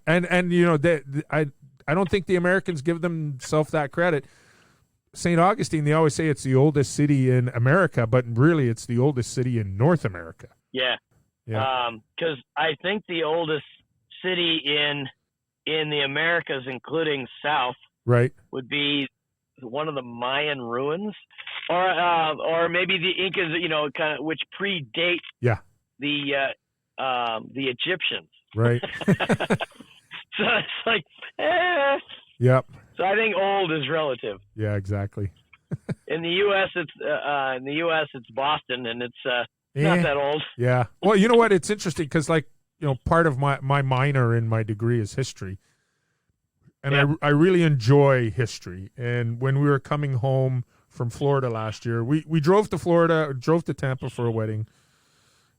And I don't think the Americans give themselves that credit. St. Augustine, they always say it's the oldest city in America, but really it's the oldest city in North America. Yeah. Because I think the oldest city in the Americas, including South, right, would be one of the Mayan ruins, or maybe the Incas, kind of, which predate the Egyptians. Right. So it's like, Yep. So I think old is relative. Yeah, exactly. In the U.S., it's Boston, and it's not that old. Yeah. Well, you know what? It's interesting because, part of my minor in my degree is history. And I really enjoy history. And when we were coming home from Florida last year, we drove to Tampa for a wedding.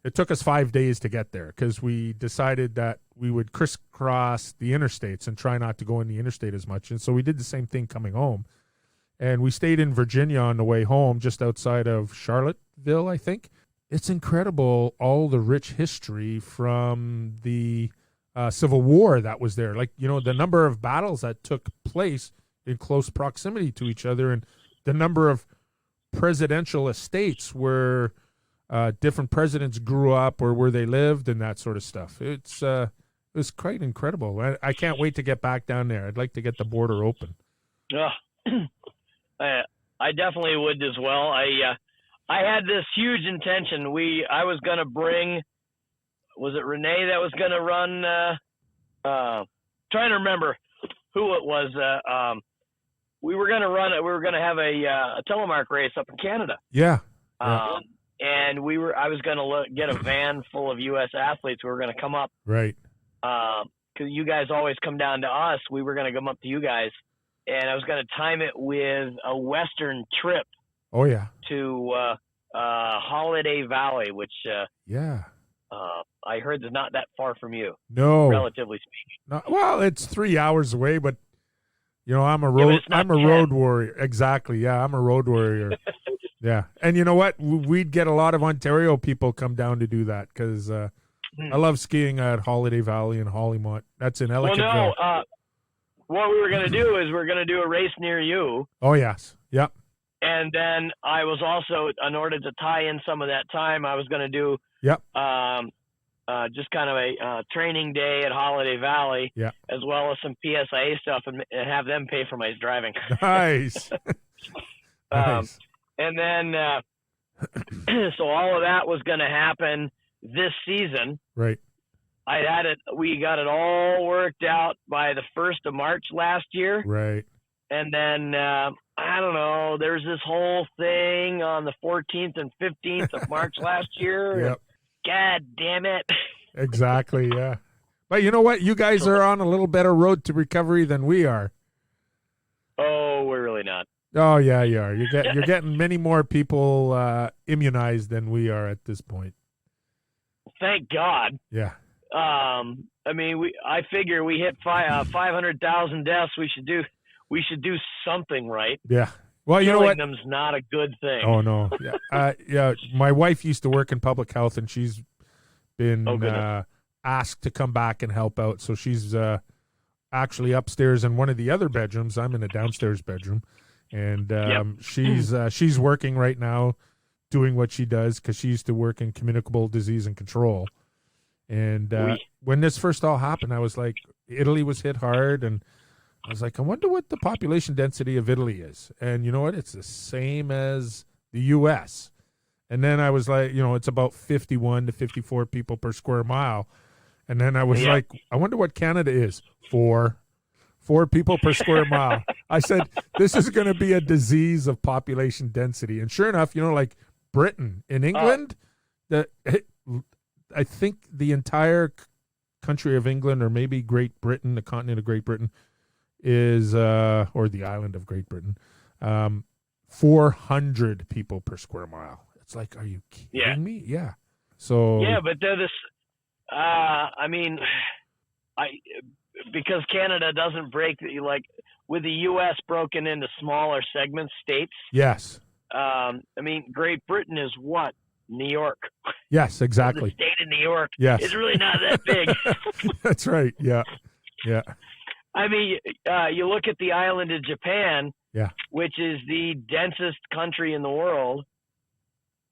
It took us 5 days to get there because we decided that we would crisscross the interstates and try not to go in the interstate as much. And so we did the same thing coming home. And we stayed in Virginia on the way home, just outside of Charlottesville, I think. It's incredible, all the rich history from the Civil War that was there. The number of battles that took place in close proximity to each other, and the number of presidential estates where different presidents grew up or where they lived and that sort of stuff. It was quite incredible. I can't wait to get back down there. I'd like to get the border open. I I definitely would as well. I had this huge intention. I was going to bring, was it Renee that was going to run? Trying to remember who it was. We were going to run it. We were going to have a telemark race up in Canada. Yeah. And I was going to get a van full of U.S. athletes. We were going to come up. Right. Because you guys always come down to us. We were going to come up to you guys. And I was going to time it with a Western trip. Oh, yeah. To Holiday Valley, which I heard is not that far from you. No. Relatively speaking. No, well, it's 3 hours away, but I'm a road warrior. Exactly. Yeah, I'm a road warrior. Yeah. And you know what? We'd get a lot of Ontario people come down to do that because I love skiing at Holiday Valley and Hollymont. That's in Ellicottville. Well, no. What we were going to do is we're going to do a race near you. Oh, yes. Yep. And then I was also, in order to tie in some of that time, I was going to do just kind of a training day at Holiday Valley, as well as some PSIA stuff, and have them pay for my driving. Nice. Nice. And then, so all of that was going to happen this season. Right. We got it all worked out by the 1st of March last year. Right. And then, I don't know, there's this whole thing on the 14th and 15th of March last year. Yep. God damn it. Exactly, yeah. But you know what? You guys are on a little better road to recovery than we are. Oh, we're really not. Oh, yeah, you are. You're getting many more people immunized than we are at this point. Thank God. Yeah. I figure we hit 500,000 deaths. We should do something right. Yeah. Well, you know what? Killing them's not a good thing. Oh no. Yeah. My wife used to work in public health, and she's been asked to come back and help out. So she's actually upstairs in one of the other bedrooms. I'm in a downstairs bedroom, and she's working right now, doing what she does because she used to work in communicable disease and control. And when this first all happened, I was like, Italy was hit hard, and I was like, I wonder what the population density of Italy is. And you know what? It's the same as the U.S. And then I was like, it's about 51 to 54 people per square mile. And then I was like, I wonder what Canada is. 4 people per square mile. I said, this is going to be a disease of population density. And sure enough, like Britain in England, I think the entire country of England, or maybe Great Britain, the continent of Great Britain, is or the island of Great Britain, 400 people per square mile. It's like, are you kidding me? Yeah. So but they're this. Because Canada doesn't break with the U.S. broken into smaller segment states. Yes. Great Britain is what? New York. Yes, exactly. The state of New York. Yes. It's really not that big. That's right. Yeah. Yeah. You look at the island of Japan, which is the densest country in the world.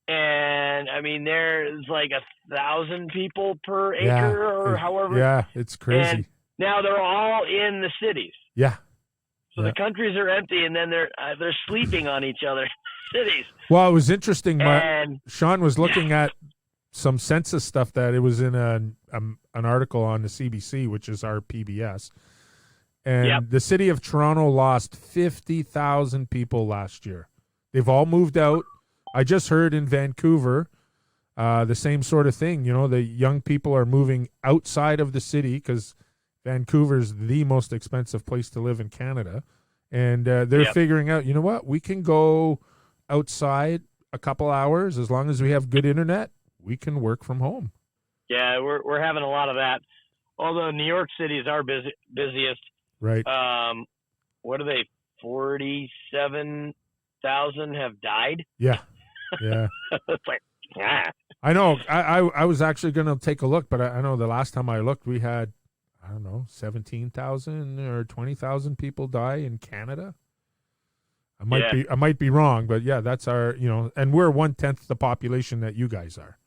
And there's like 1,000 people per acre or however. Yeah, it's crazy. And now they're all in the cities. Yeah. So the countries are empty, and then they're sleeping on each other. Cities. Well, it was interesting. Sean was looking at some census stuff that it was in an article on the CBC, which is our PBS. And the city of Toronto lost 50,000 people last year. They've all moved out. I just heard in Vancouver the same sort of thing. The young people are moving outside of the city because Vancouver's the most expensive place to live in Canada. And they're figuring out, you know what, we can go outside a couple hours as long as we have good internet. We can work from home. Yeah, we're having a lot of that. Although New York City is our busiest. Right. What are they? 47,000 have died. Yeah. Yeah. It's like, I know. I was actually going to take a look, but I know the last time I looked, we had, 17,000 or 20,000 people die in Canada. I might be wrong, but that's our, and we're 1/10 the population that you guys are.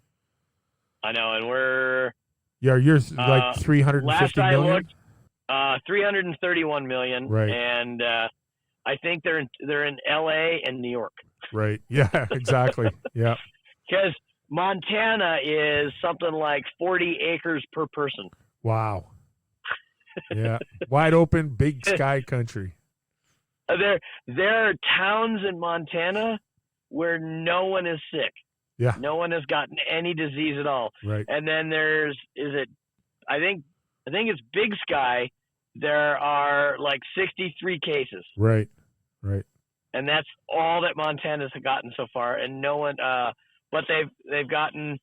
I know, and we're you're like 350 last million. I looked, 331 million, right? And I think they're in L.A. and New York. Right. Yeah. Exactly. Yeah. Because Montana is something like 40 acres per person. Wow. Yeah. Wide open, big sky country. There are towns in Montana where no one is sick. Yeah. No one has gotten any disease at all. Right. And then I think it's Big Sky. There are like 63 cases. Right. Right. And that's all that Montana's gotten so far. And no one, but they've gotten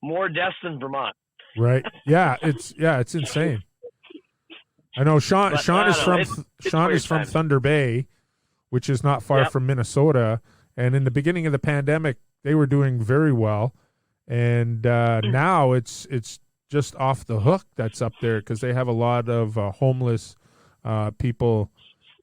more deaths than Vermont. Right. Yeah. It's insane. I know Sean is from Thunder Bay, which is not far from Minnesota. And in the beginning of the pandemic, they were doing very well. And now it's just off the hook that's up there because they have a lot of homeless people.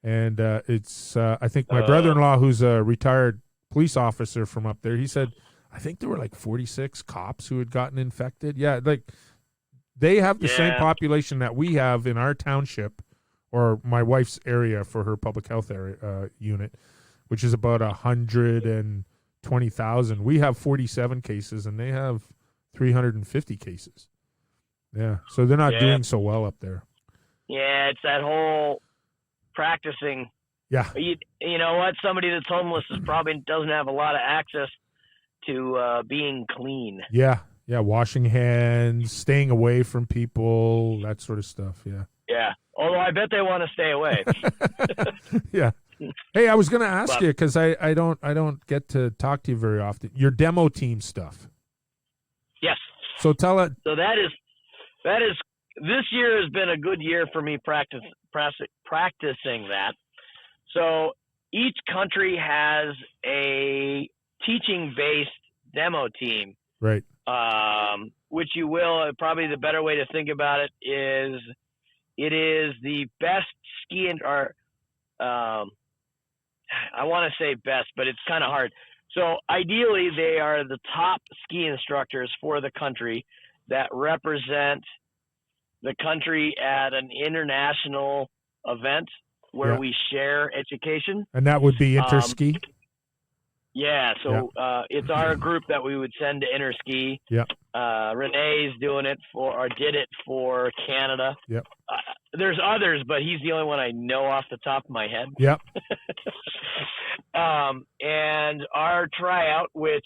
And it's I think my brother-in-law, who's a retired police officer from up there, he said, I think there were like 46 cops who had gotten infected. Yeah, like they have the same population that we have in our township, or my wife's area for her public health area unit, which is about 120,000. We have 47 cases, and they have 350 cases. Yeah, so they're not doing so well up there. Yeah, it's that whole practicing. Yeah. You know what? Somebody that's homeless probably doesn't have a lot of access to being clean. Yeah. Yeah, washing hands, staying away from people, that sort of stuff. Yeah. Yeah. Although I bet they want to stay away. Yeah. Hey, I was going to ask you because I don't get to talk to you very often. Your demo team stuff. Yes. So tell it. So that is this year has been a good year for me practicing that. So each country has a teaching-based demo team. Right. Which you will, probably the better way to think about it is the best ski or I want to say best, but it's kind of hard. So ideally they are the top ski instructors for the country that represent the country at an international event where we share education. And that would be Interski? Yeah, so it's our group that we would send to Interski. Yep. Renee's doing it did it for Canada. Yep. There's others, but he's the only one I know off the top of my head. Yep. And our tryout, which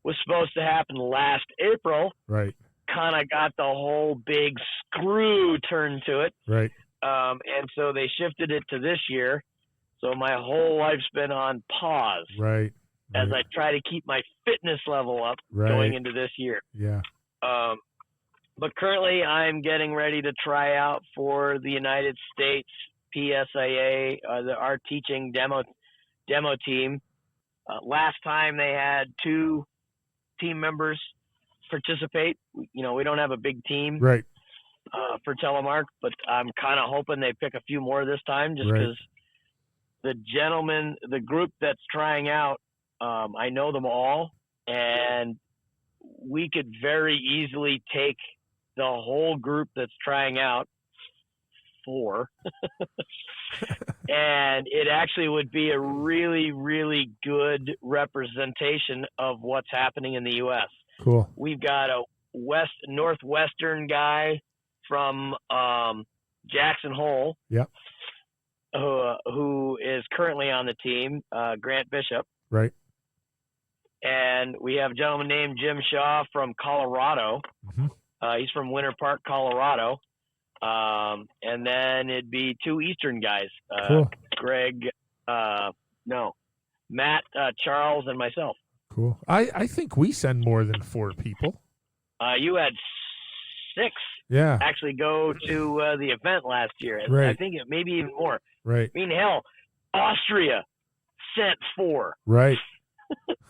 was supposed to happen last April, right, kind of got the whole big screw turned to it. Right. And so they shifted it to this year. So my whole life's been on pause. Right. As I try to keep my fitness level up going into this year. Yeah. But currently I'm getting ready to try out for the United States PSIA, our teaching demo team. Last time they had 2 team members participate. You know, we don't have a big team for Telemark, but I'm kind of hoping they pick a few more this time just because the group that's trying out, I know them all, and we could very easily take the whole group that's trying out 4. And it actually would be a really, really good representation of what's happening in the U.S. Cool. We've got a Northwestern guy from Jackson Hole. Yep. Who is currently on the team, Grant Bishop. Right. And we have a gentleman named Jim Shaw from Colorado. Mm-hmm. He's from Winter Park, Colorado. And then it'd be 2 Eastern guys, cool. Matt, Charles, and myself. Cool. I think we send more than 4 people. You had 6 actually go to the event last year. Right. I think it maybe even more. Right. I mean, hell, Austria sent 4. Right.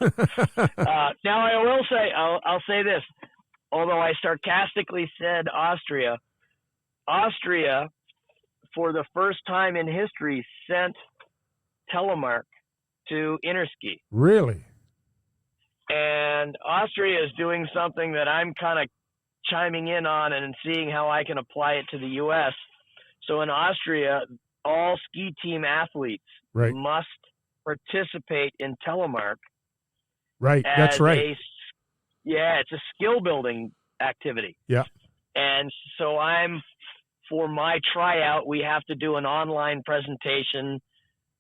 Now I will say, I'll say this, although I sarcastically said Austria, for the first time in history, sent Telemark to Interski. Really? And Austria is doing something that I'm kind of chiming in on and seeing how I can apply it to the U.S. So in Austria, all ski team athletes must participate in Telemark. Right, that's right. It's a skill building activity. Yeah. And so for my tryout, we have to do an online presentation,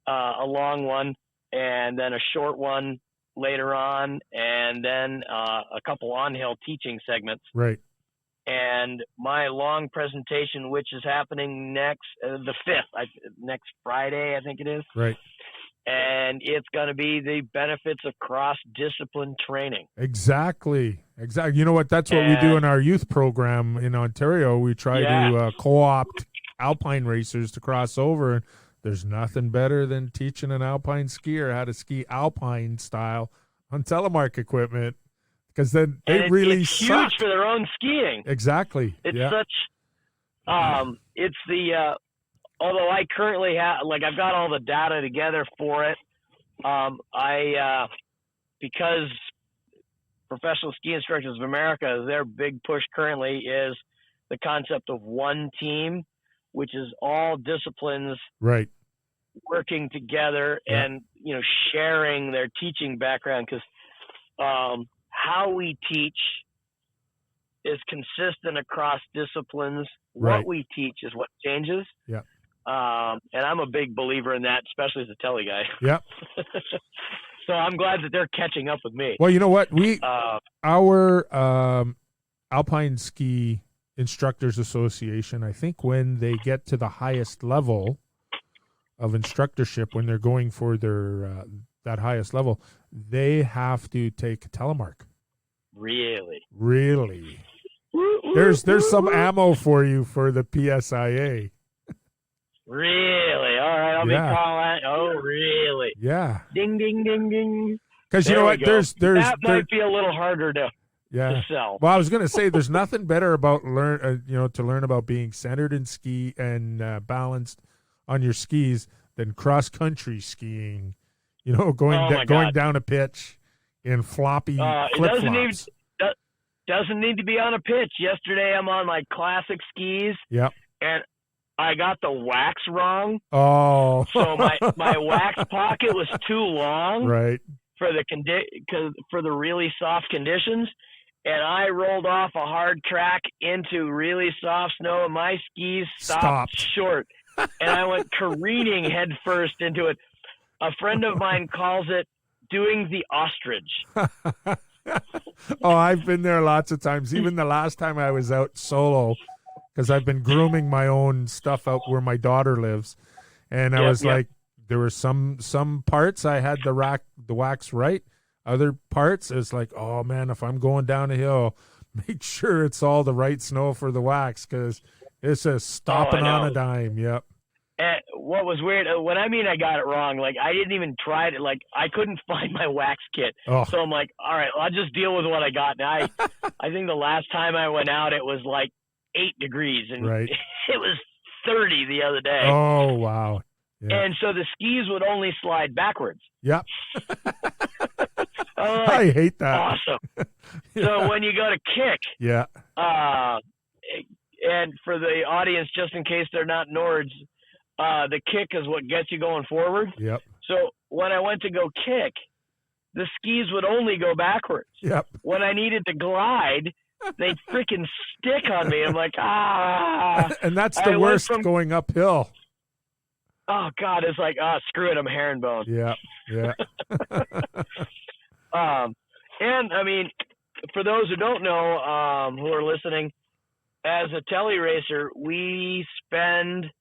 a long one, and then a short one later on, and then a couple on-hill teaching segments. Right. And my long presentation, which is happening the 5th, next Friday, I think it is. Right. And it's going to be the benefits of cross-discipline training. Exactly. You know what? That's what we do in our youth program in Ontario. We try to co-opt alpine racers to cross over. There's nothing better than teaching an alpine skier how to ski alpine style on Telemark equipment, because then they really it's suck. Huge for their own skiing. Exactly. It's it's the although I currently have, I've got all the data together for it. Because Professional Ski Instructors of America, their big push currently is the concept of one team, which is all disciplines working together and, sharing their teaching background. Because how we teach is consistent across disciplines. What we teach is what changes. Yeah. And I'm a big believer in that, especially as a tele guy. Yep. So I'm glad that they're catching up with me. Well, you know what? Our Alpine Ski Instructors Association, I think when they get to the highest level of instructorship, when they're going for their that highest level, they have to take Telemark. Really? There's some ammo for you for the PSIA. Really? All right, I'll be calling. Oh, really? Yeah. Ding, ding, ding, ding. Because you know what? There's that might be a little harder to sell. Well, I was going to say there's nothing better about to learn about being centered in ski and balanced on your skis than cross country skiing. Going down a pitch in floppy flip flops. Doesn't need to be on a pitch. Yesterday, I'm on my classic skis. Yep. And I got the wax wrong. Oh. So my wax pocket was too long. Right. For the really soft conditions, and I rolled off a hard track into really soft snow, and my skis stopped short, and I went careening head first into it. A friend of mine calls it doing the ostrich. Oh, I've been there lots of times. Even the last time I was out solo, because I've been grooming my own stuff out where my daughter lives, and I was like, there were some parts I had the wax right. Other parts, it's like, oh man, if I'm going down a hill, make sure it's all the right snow for the wax, because it's just stopping on a dime. Yep. And what was weird, when I got it wrong, I didn't even try it. I couldn't find my wax kit. Oh. So I'm like, all right, I'll just deal with what I got. And I think the last time I went out, it was 8 degrees, and it was 30 the other day. Oh, wow. Yeah. And so the skis would only slide backwards. Yep. I hate that. Awesome. So when you go to kick, and for the audience, just in case they're not Nords, the kick is what gets you going forward. Yep. So when I went to go kick, the skis would only go backwards. Yep. When I needed to glide, they'd freaking stick on me. I'm like, And that's the worst going uphill. Oh, God, it's like, screw it, I'm herringbone. Yeah, yeah. And, for those who don't know, who are listening, as a tele racer, we spend,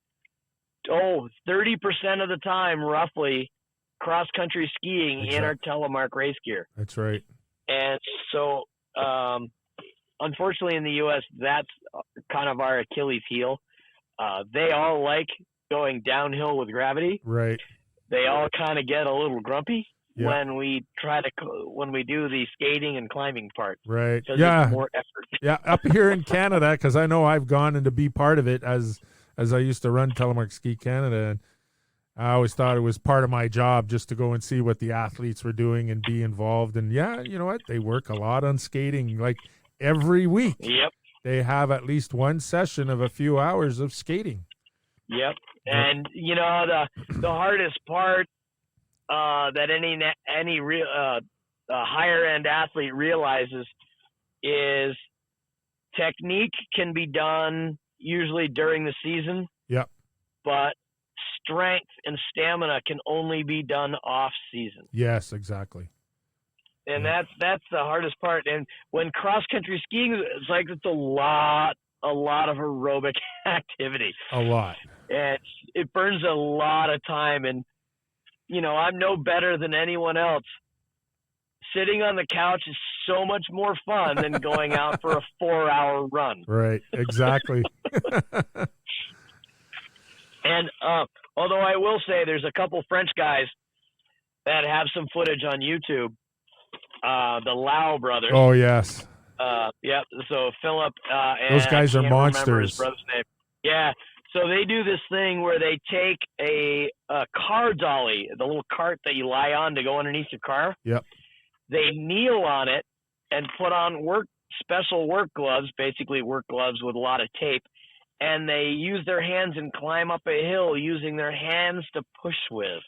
30% of the time, roughly, cross-country skiing in our Telemark race gear. That's right. And so, unfortunately, in the U.S., that's kind of our Achilles heel. They all like going downhill with gravity. Right. They all kind of get a little grumpy when we do the skating and climbing part. Right. Yeah. It's more effort. Yeah. Up here in Canada, because I know I've gone in to be part of it as I used to run Telemark Ski Canada, and I always thought it was part of my job just to go and see what the athletes were doing and be involved. And you know what? They work a lot on skating, every week. Yep. They have at least one session of a few hours of skating. Yep. And the hardest part that any real higher end athlete realizes is technique can be done usually during the season. Yep. But strength and stamina can only be done off season. Yes, exactly. And that's the hardest part. And when cross country skiing, it's a lot of aerobic activity. A lot. And it burns a lot of time. And I'm no better than anyone else. Sitting on the couch is so much more fun than going out for a 4-hour run. Right. Exactly. And although I will say there's a couple French guys that have some footage on YouTube, the Lau brothers. Oh, yes. Yep. So Philip and those guys are monsters. His brother's name. Yeah. So they do this thing where they take a car dolly, the little cart that you lie on to go underneath your car. Yep. They kneel on it and put on special work gloves, basically work gloves with a lot of tape. And they use their hands and climb up a hill using their hands to push with.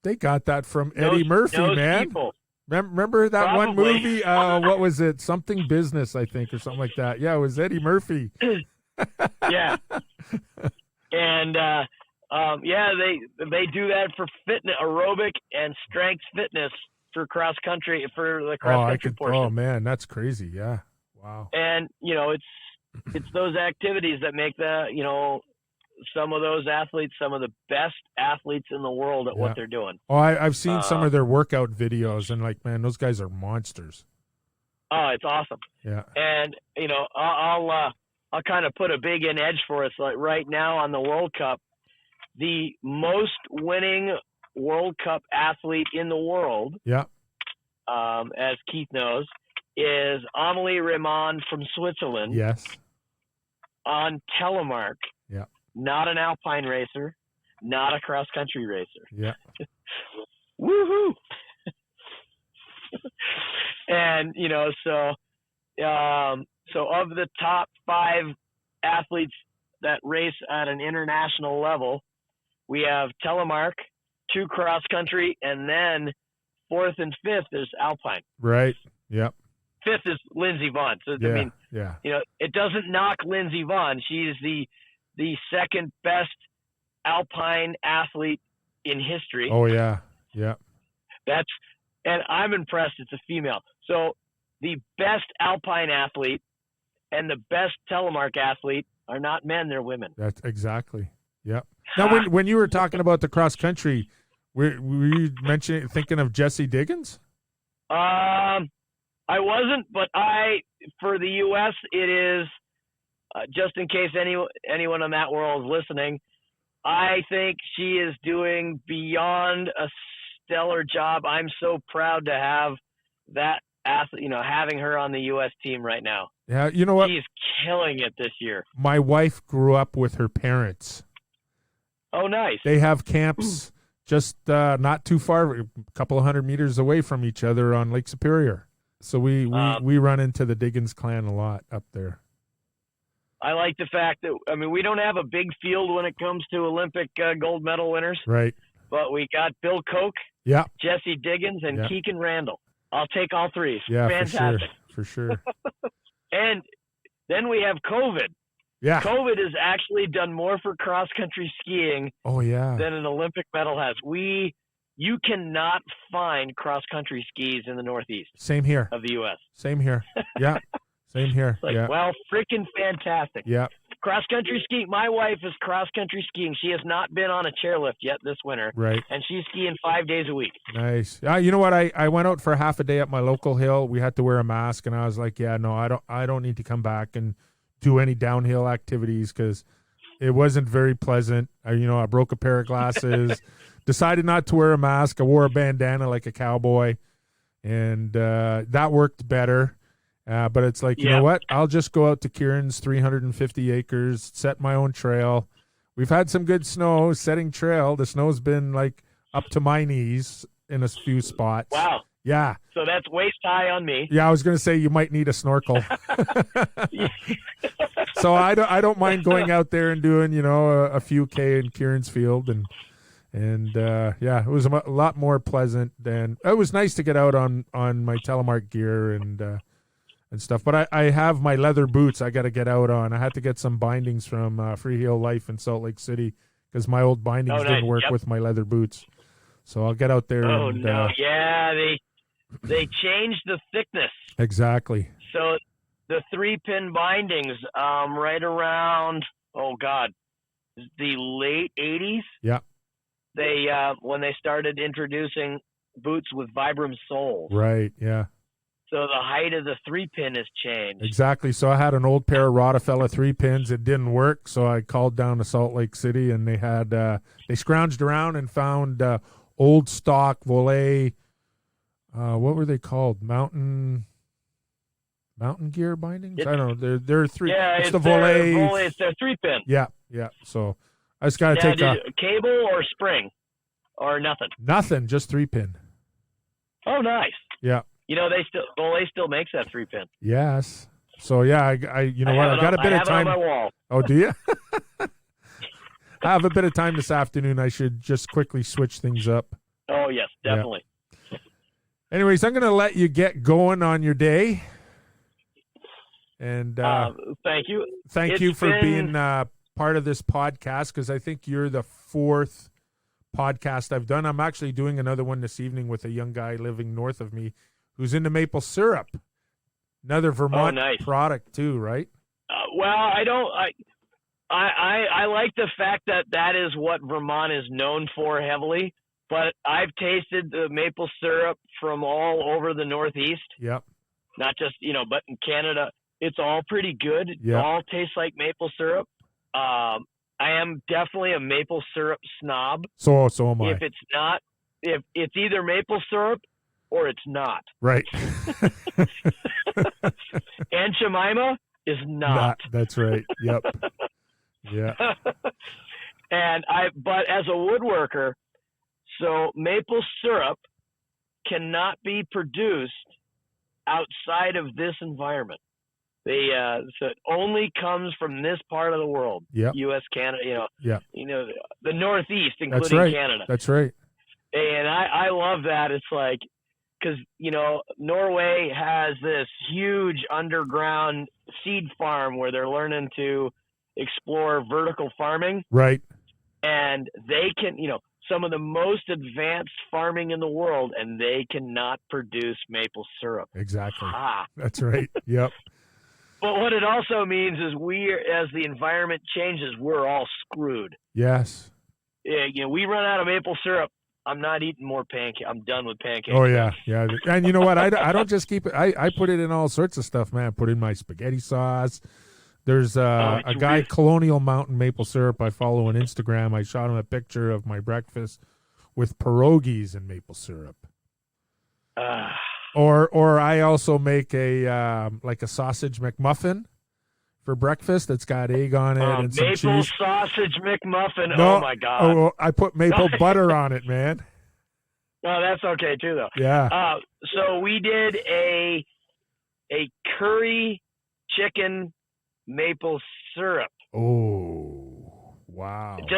They got that from Eddie Murphy, man. People. Remember that Probably. one movie? What was it? Something Business, I think, or something like that. Yeah, it was Eddie Murphy. Yeah. And they do that for fitness, aerobic and strength fitness for cross country, for the cross country portion. Oh man, that's crazy. Yeah. Wow. And it's those activities that make some of those athletes some of the best athletes in the world at what they're doing. Oh, I've seen some of their workout videos, and man, those guys are monsters. Oh, it's awesome. Yeah. And I'll kind of put a big in edge for us. Like right now on the World Cup, the most winning World Cup athlete in the world, as Keith knows, is Amélie Reymond from Switzerland. Yes. On Telemark. Yeah. Not an alpine racer, not a cross country racer. Yeah. Woohoo! And so of the top 5 athletes that race at an international level, we have Telemark, 2 cross country, and then 4th and 5th is alpine. Right. Yep. 5th is Lindsey Vonn. So it doesn't knock Lindsey Vonn. She's the second best alpine athlete in history. Oh yeah. Yeah. And I'm impressed it's a female. So the best alpine athlete and the best telemark athlete are not men, they're women. That's exactly. Yep. Now when you were talking about the cross country, were you thinking of Jessie Diggins? I wasn't, but for the U.S., it is, just in case anyone in that world is listening, I think she is doing beyond a stellar job. I'm so proud to have that athlete, having her on the U.S. team right now. Yeah, you know what? She's killing it this year. My wife grew up with her parents. Oh, nice. They have camps just not too far, a couple of 100 meters away from each other on Lake Superior. So we run into the Diggins clan a lot up there. I like the fact that, we don't have a big field when it comes to Olympic gold medal winners. Right. But we got Bill Koch, Jessie Diggins, and Keegan Randall. I'll take all 3. Yeah, fantastic. For sure. And then we have COVID. Yeah. COVID has actually done more for cross-country skiing than an Olympic medal has. You cannot find cross-country skis in the Northeast. Same here. Of the U.S. Same here. Yeah. Same here. Well, freaking fantastic. Yeah. Cross-country skiing. My wife is cross-country skiing. She has not been on a chairlift yet this winter. Right. And she's skiing 5 days a week. Nice. You know what? I went out for half a day at my local hill. We had to wear a mask, and I was like, I don't need to come back and do any downhill activities because it wasn't very pleasant. I broke a pair of glasses. Decided not to wear a mask. I wore a bandana like a cowboy, and that worked better. But it's like, you know what? I'll just go out to Kieran's 350 acres, set my own trail. We've had some good snow setting trail. The snow's been like up to my knees in a few spots. Wow. Yeah. So that's waist high on me. Yeah, I was going to say you might need a snorkel. So I don't mind going out there and doing, a few K in Kieran's Field, and it was a lot more pleasant than it was nice to get out on my Telemark gear and stuff. But I have my leather boots I got to get out on. I had to get some bindings from Free Heel Life in Salt Lake City because my old bindings didn't work with my leather boots. So I'll get out there. Oh, no. Yeah, they changed the thickness. Exactly. So the 3-pin bindings right around, the late 80s. Yeah. They when they started introducing boots with Vibram soles. Right, yeah. So the height of the 3-pin has changed. Exactly. So I had an old pair of Rotafella 3-pins. It didn't work, so I called down to Salt Lake City, and they had they scrounged around and found old stock Volet. What were they called? Mountain gear bindings? I don't know. They're three. Yeah, it's the Volet. It's their 3-pin. Yeah. So I just got to take a cable or spring or nothing. Nothing, just 3-pin. Oh, nice. Yeah. Volet still makes that 3-pin. Yes. So yeah, I got a bit of time. I have it on my wall. Oh, do you? I have a bit of time this afternoon. I should just quickly switch things up. Oh yes, definitely. Yeah. Anyways, I'm going to let you get going on your day. And thank you. Thank you for being part of this podcast, because I think you're the 4th podcast I've done. I'm actually doing another one this evening with a young guy living north of me who's into maple syrup. Another Vermont product too, right? Well, I like the fact that is what Vermont is known for heavily, but I've tasted the maple syrup from all over the Northeast. Yep. Not just, but in Canada, it's all pretty good. It all tastes like maple syrup. I am definitely a maple syrup snob. So am I. If it's either maple syrup or it's not. Right. And Jemima is not. That's right. Yep. Yeah. But as a woodworker, so maple syrup cannot be produced outside of this environment. So it only comes from this part of the world. Yeah. U.S., Canada, the Northeast, including That's right. Canada. That's right. And I love that. It's like, because, Norway has this huge underground seed farm where they're learning to explore vertical farming. Right. And they can, some of the most advanced farming in the world, and they cannot produce maple syrup. Exactly. That's right. Yep. But what it also means is as the environment changes, we're all screwed. Yes. Yeah, we run out of maple syrup. I'm not eating more pancakes. I'm done with pancakes. Oh, yeah. Yeah. And you know what? I don't just keep it. I put it in all sorts of stuff, man. I put in my spaghetti sauce. There's a guy, Colonial Mountain Maple Syrup, I follow on Instagram. I shot him a picture of my breakfast with pierogies and maple syrup. Or I also make a sausage McMuffin for breakfast. It's got egg on it and some cheese. Maple sausage McMuffin. No, oh my God! Oh, I put maple butter on it, man. No, that's okay too, though. Yeah. So we did a curry chicken maple syrup. Oh, wow! It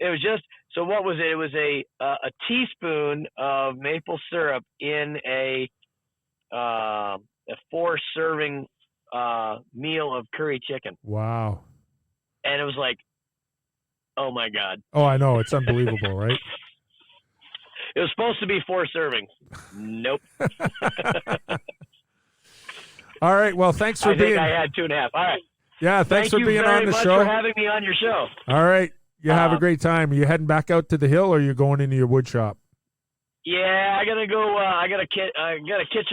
was just. So what was it? It was a teaspoon of maple syrup in a 4-serving meal of curry chicken. Wow. And it was like, oh my God. Oh, I know. It's unbelievable, right? It was supposed to be 4 servings. Nope. All right. Well, thanks for being. I had 2.5. All right. Yeah. Thanks for being on the show. Thank you very much for having me on your show. All right. You have a great time. Are you heading back out to the hill, or are you going into your wood shop? Yeah, I gotta go. I got a kitchen.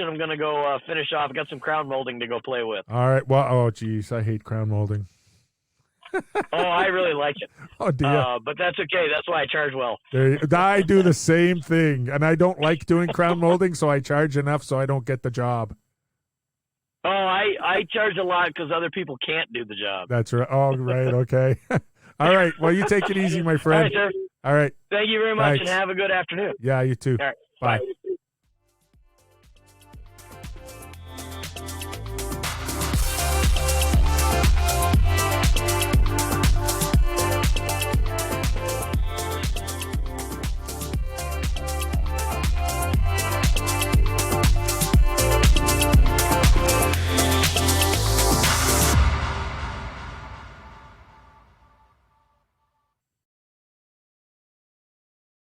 I'm gonna go finish off. I got some crown molding to go play with. All right. Well, oh geez, I hate crown molding. I really like it. Oh dear. But that's okay. That's why I charge well. I do the same thing, and I don't like doing crown molding, so I charge enough so I don't get the job. Oh, I charge a lot because other people can't do the job. That's right. Oh, right. Okay. All right. Well, you take it easy, my friend. All right, sir. All right. Thank you very much, and have a good afternoon. Yeah, you too. All right. Bye. Bye.